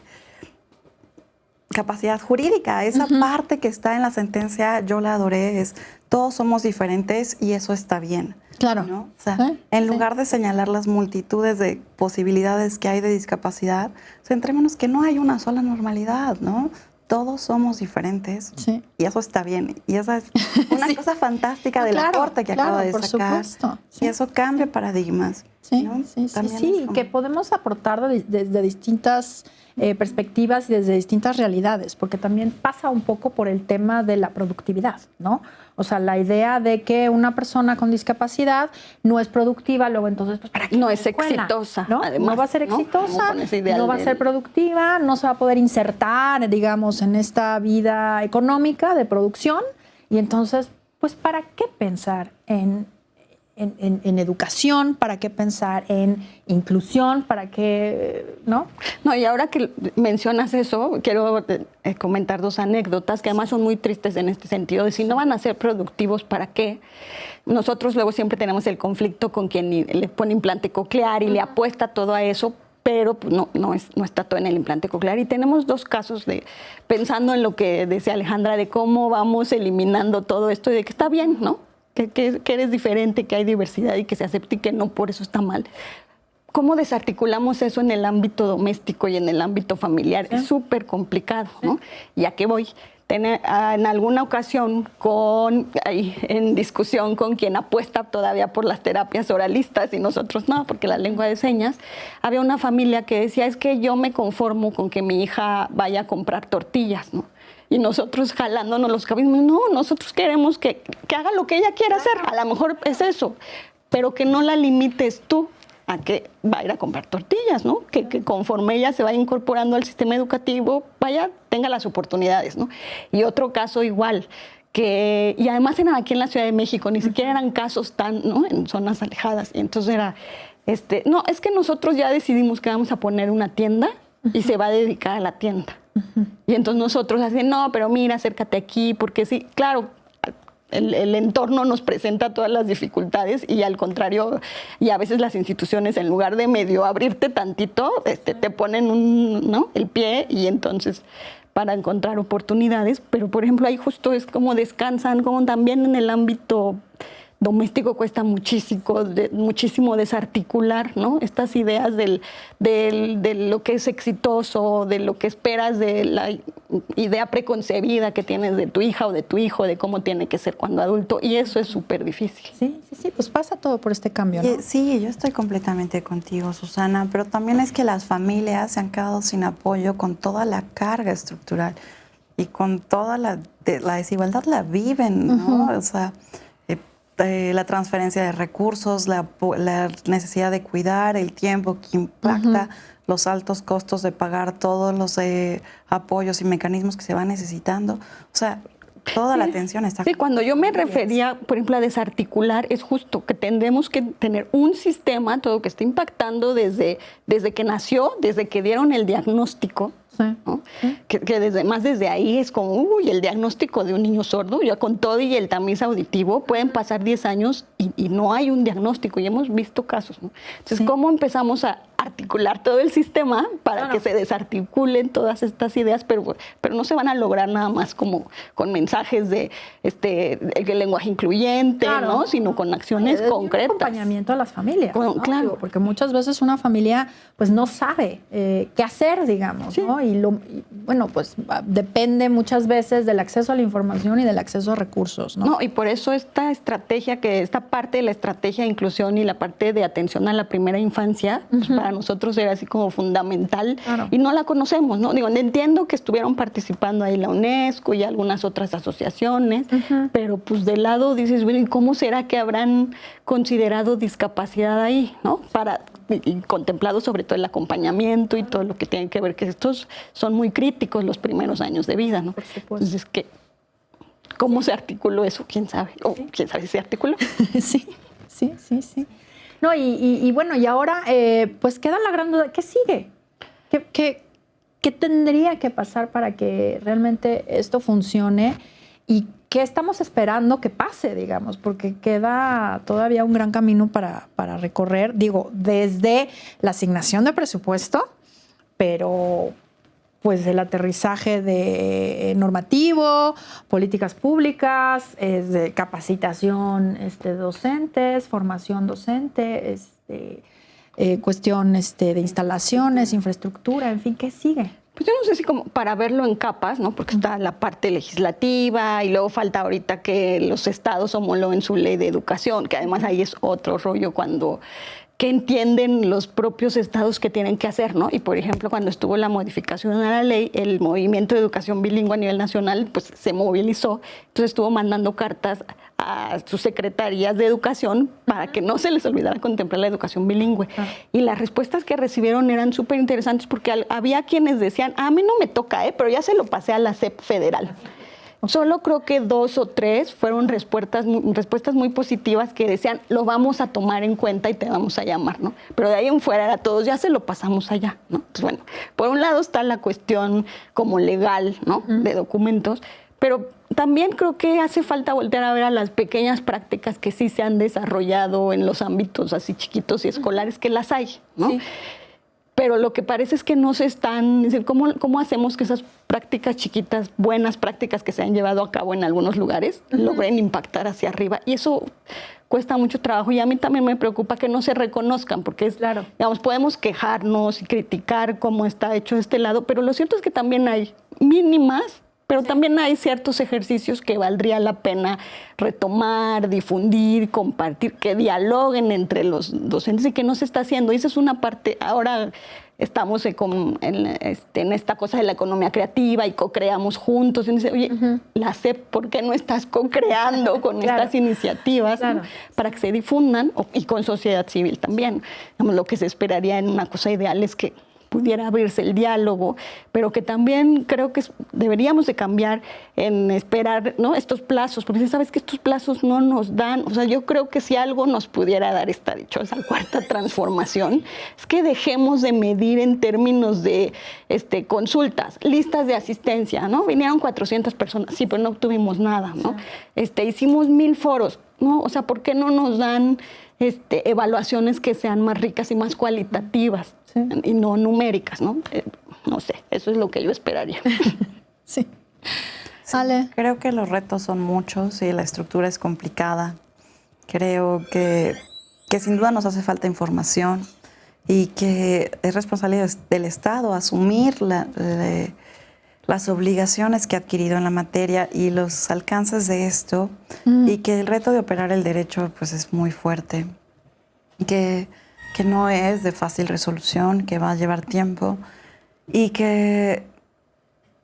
capacidad jurídica. Esa parte que está en la sentencia, yo la adoré, es todos somos diferentes y eso está bien. Claro. ¿No? O sea, en lugar de señalar las multitudes de posibilidades que hay de discapacidad, centrémonos que no hay una sola normalidad, ¿no? Todos somos diferentes y eso está bien. Y esa es una cosa fantástica de la Corte que acaba de sacar. Supuesto. Y eso cambia paradigmas. Sí, ¿no? sí, que podemos aportar desde distintas perspectivas y desde distintas realidades, porque también pasa un poco por el tema de la productividad, ¿no? O sea, la idea de que una persona con discapacidad no es productiva, luego entonces, pues, ¿para qué no es escuela? exitosa, ¿No? además. No va a ser exitosa, no va a ser productiva, productiva, no se va a poder insertar, digamos, en esta vida económica de producción. Y entonces, pues, ¿para qué pensar en educación? ¿Para qué pensar en inclusión? ¿Para qué, no? No, y ahora que mencionas eso, quiero comentar dos anécdotas que además son muy tristes en este sentido, de si no van a ser productivos, ¿para qué? Nosotros luego siempre tenemos el conflicto con quien le pone implante coclear y le apuesta todo a eso, pero pues, no está todo en el implante coclear. Y tenemos dos casos pensando en lo que decía Alejandra, de cómo vamos eliminando todo esto y de que está bien, ¿no? Que eres diferente, que hay diversidad y que se acepte y que no por eso está mal. ¿Cómo desarticulamos eso en el ámbito doméstico y en el ámbito familiar? Es súper complicado, ¿no? ¿Y a qué voy? En alguna ocasión en discusión con quien apuesta todavía por las terapias oralistas y nosotros no, porque la lengua de señas, había una familia que decía, es que yo me conformo con que mi hija vaya a comprar tortillas, ¿no? Y nosotros jalándonos los cabellos, no, nosotros queremos que haga lo que ella quiera hacer, a lo mejor es eso, pero que no la limites tú a que va a ir a comprar tortillas, ¿no? Que conforme ella se vaya incorporando al sistema educativo, tenga las oportunidades, ¿no? Y otro caso igual, y además eran aquí en la Ciudad de México, ni siquiera eran casos ¿no? En zonas alejadas, y entonces era, no, es que nosotros ya decidimos que vamos a poner una tienda y se va a dedicar a la tienda. Y entonces nosotros así, no, pero mira, acércate aquí, porque sí, claro, el entorno nos presenta todas las dificultades y al contrario, y a veces las instituciones en lugar de medio abrirte tantito, te ponen ¿no? el pie y entonces para encontrar oportunidades, pero por ejemplo ahí justo es como descansan, como también en el ámbito doméstico cuesta muchísimo desarticular, ¿no? Estas ideas de lo que es exitoso, de lo que esperas, de la idea preconcebida que tienes de tu hija o de tu hijo, de cómo tiene que ser cuando adulto, y eso es súper difícil. Sí, pues pasa todo por este cambio, ¿no? Sí, yo estoy completamente contigo, Susana, pero también es que las familias se han quedado sin apoyo con toda la carga estructural y con toda la desigualdad la viven, ¿no? O sea, la transferencia de recursos, la necesidad de cuidar, el tiempo que impacta, los altos costos de pagar todos los apoyos y mecanismos que se van necesitando. O sea, toda la atención está... Sí, cuando yo me refería, por ejemplo, a desarticular, es justo que tendremos que tener un sistema, todo que esté impactando desde que nació, desde que dieron el diagnóstico, ¿no? Que desde ahí es como, el diagnóstico de un niño sordo, ya con todo y el tamiz auditivo, pueden pasar 10 años y no hay un diagnóstico, y hemos visto casos, ¿no? Entonces, ¿cómo empezamos a articular todo el sistema para que se desarticulen todas estas ideas, pero no se van a lograr nada más como con mensajes de el lenguaje incluyente, ¿no? Sino con acciones concretas. Un acompañamiento a las familias, ¿no? Claro. Porque muchas veces una familia pues no sabe qué hacer, digamos, ¿no? Y bueno, pues depende muchas veces del acceso a la información y del acceso a recursos, ¿no? No, y por eso esta parte de la estrategia de inclusión y la parte de atención a la primera infancia, pues para para nosotros era así como fundamental, Claro. y no la conocemos, ¿no? Digo, entiendo que estuvieron participando ahí la UNESCO y algunas otras asociaciones, pero pues de lado dices, bueno, ¿y cómo será que habrán considerado discapacidad ahí, ¿no? Y contemplado sobre todo el acompañamiento y todo lo que tiene que ver, que estos son muy críticos los primeros años de vida, ¿no? Por supuesto. Entonces, ¿cómo se articuló eso? ¿Quién sabe? O ¿quién sabe si se articuló? Sí, sí, sí, sí. No, y bueno, y ahora pues queda la gran duda, ¿qué sigue? ¿Qué tendría que pasar para que realmente esto funcione? ¿Y qué estamos esperando que pase, digamos? Porque queda todavía un gran camino para recorrer, digo, desde la asignación de presupuesto, pero pues el aterrizaje de normativo, políticas públicas, de capacitación docentes, formación docente, cuestión de instalaciones, infraestructura, en fin, ¿qué sigue? Pues yo no sé si como para verlo en capas, ¿no? Porque está la parte legislativa y luego falta ahorita que los estados homologuen su ley de educación, que además ahí es otro rollo cuando que entienden los propios estados que tienen que hacer, ¿no? Y por ejemplo, cuando estuvo la modificación a la ley, el movimiento de educación bilingüe a nivel nacional pues se movilizó, entonces estuvo mandando cartas a sus secretarías de educación para que no se les olvidara contemplar la educación bilingüe. Y las respuestas que recibieron eran súper interesantes porque había quienes decían, a mí no me toca, pero ya se lo pasé a la SEP federal. Solo creo que 2 o 3 fueron respuestas muy positivas que decían, lo vamos a tomar en cuenta y te vamos a llamar, ¿no? Pero de ahí en fuera a todos ya se lo pasamos allá, ¿no? Pues bueno, por un lado está la cuestión como legal, ¿no? De documentos, pero también creo que hace falta voltear a ver a las pequeñas prácticas que sí se han desarrollado en los ámbitos así chiquitos y escolares, que las hay, ¿no? Sí. Pero lo que parece es que no se están, es decir, ¿cómo hacemos que esas prácticas chiquitas, buenas prácticas que se han llevado a cabo en algunos lugares, logren impactar hacia arriba? Y eso cuesta mucho trabajo y a mí también me preocupa que no se reconozcan, porque es, claro, digamos, podemos quejarnos y criticar cómo está hecho este lado, pero lo cierto es que también hay mínimas, pero también hay ciertos ejercicios que valdría la pena retomar, difundir, compartir, que dialoguen entre los docentes y que no se está haciendo. Y esa es una parte, ahora estamos en esta cosa de la economía creativa y co-creamos juntos. Y dice, oye, la SEP, ¿por qué no estás co-creando con estas iniciativas, ¿no? Para que se difundan y con sociedad civil también? Digamos, lo que se esperaría en una cosa ideal es que pudiera abrirse el diálogo, pero que también creo que deberíamos de cambiar en esperar, ¿no? Estos plazos, porque sabes que estos plazos no nos dan, o sea, yo creo que si algo nos pudiera dar esta dichosa cuarta transformación, es que dejemos de medir en términos de consultas, listas de asistencia, ¿no? Vinieron 400 personas, sí, pero no obtuvimos nada, ¿no? Hicimos 1000 foros, ¿no? O sea, ¿por qué no nos dan evaluaciones que sean más ricas y más cualitativas? Sí. Y no numéricas, ¿no? No sé, eso es lo que yo esperaría. Sí. Sí, creo que los retos son muchos y la estructura es complicada. Creo que sin duda nos hace falta información y que es responsabilidad del Estado asumir las obligaciones que ha adquirido en la materia y los alcances de esto, y que el reto de operar el derecho pues es muy fuerte, que no es de fácil resolución, que va a llevar tiempo y que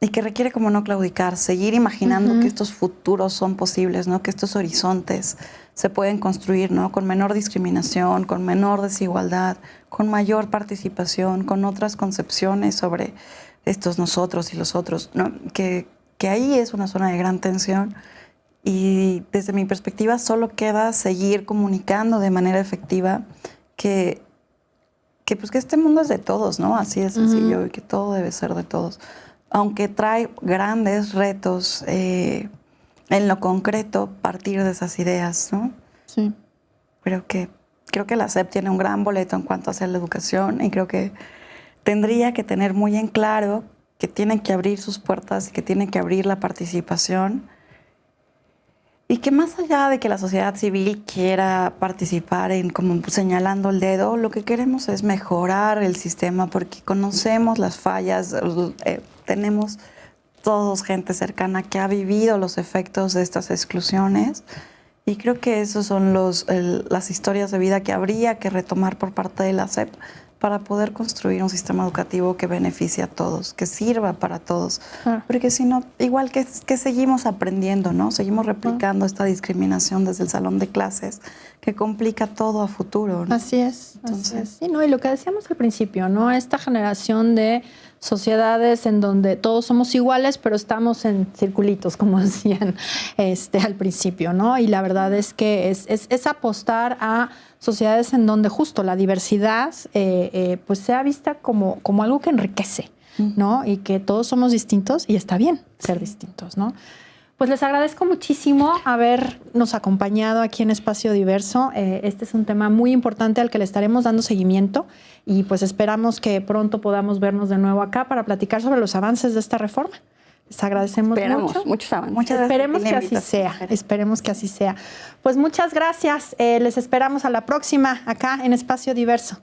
requiere como no claudicar, seguir imaginando que estos futuros son posibles, ¿no? Que estos horizontes se pueden construir, ¿no? Con menor discriminación, con menor desigualdad, con mayor participación, con otras concepciones sobre estos nosotros y los otros, ¿no? Que ahí es una zona de gran tensión y desde mi perspectiva solo queda seguir comunicando de manera efectiva que este mundo es de todos, ¿no? Así de sencillo, y que todo debe ser de todos. Aunque trae grandes retos en lo concreto, partir de esas ideas, ¿no? Sí. Creo que la SEP tiene un gran boleto en cuanto a hacer la educación y creo que tendría que tener muy en claro que tienen que abrir sus puertas y que tienen que abrir la participación. Y que más allá de que la sociedad civil quiera participar en como señalando el dedo, lo que queremos es mejorar el sistema porque conocemos las fallas, tenemos todos gente cercana que ha vivido los efectos de estas exclusiones y creo que esos son las historias de vida que habría que retomar por parte de la SEP para poder construir un sistema educativo que beneficie a todos, que sirva para todos. Porque si no, igual que seguimos aprendiendo, ¿no? Seguimos replicando esta discriminación desde el salón de clases que complica todo a futuro, ¿no? Así es. Entonces, así es. Sí, ¿no? Y lo que decíamos al principio, ¿no? Esta generación de sociedades en donde todos somos iguales, pero estamos en circulitos, como decían al principio, ¿no? Y la verdad es que es apostar a sociedades en donde justo la diversidad pues sea vista como algo que enriquece, ¿no? Y que todos somos distintos y está bien ser distintos, ¿no? Pues les agradezco muchísimo habernos acompañado aquí en Espacio Diverso. Este es un tema muy importante al que le estaremos dando seguimiento y pues esperamos que pronto podamos vernos de nuevo acá para platicar sobre los avances de esta reforma. Les agradecemos mucho. Muchos avances. Muchas gracias Esperemos por la que así invitación. sea. Esperemos que así sea. Pues muchas gracias. Les esperamos a la próxima acá en Espacio Diverso.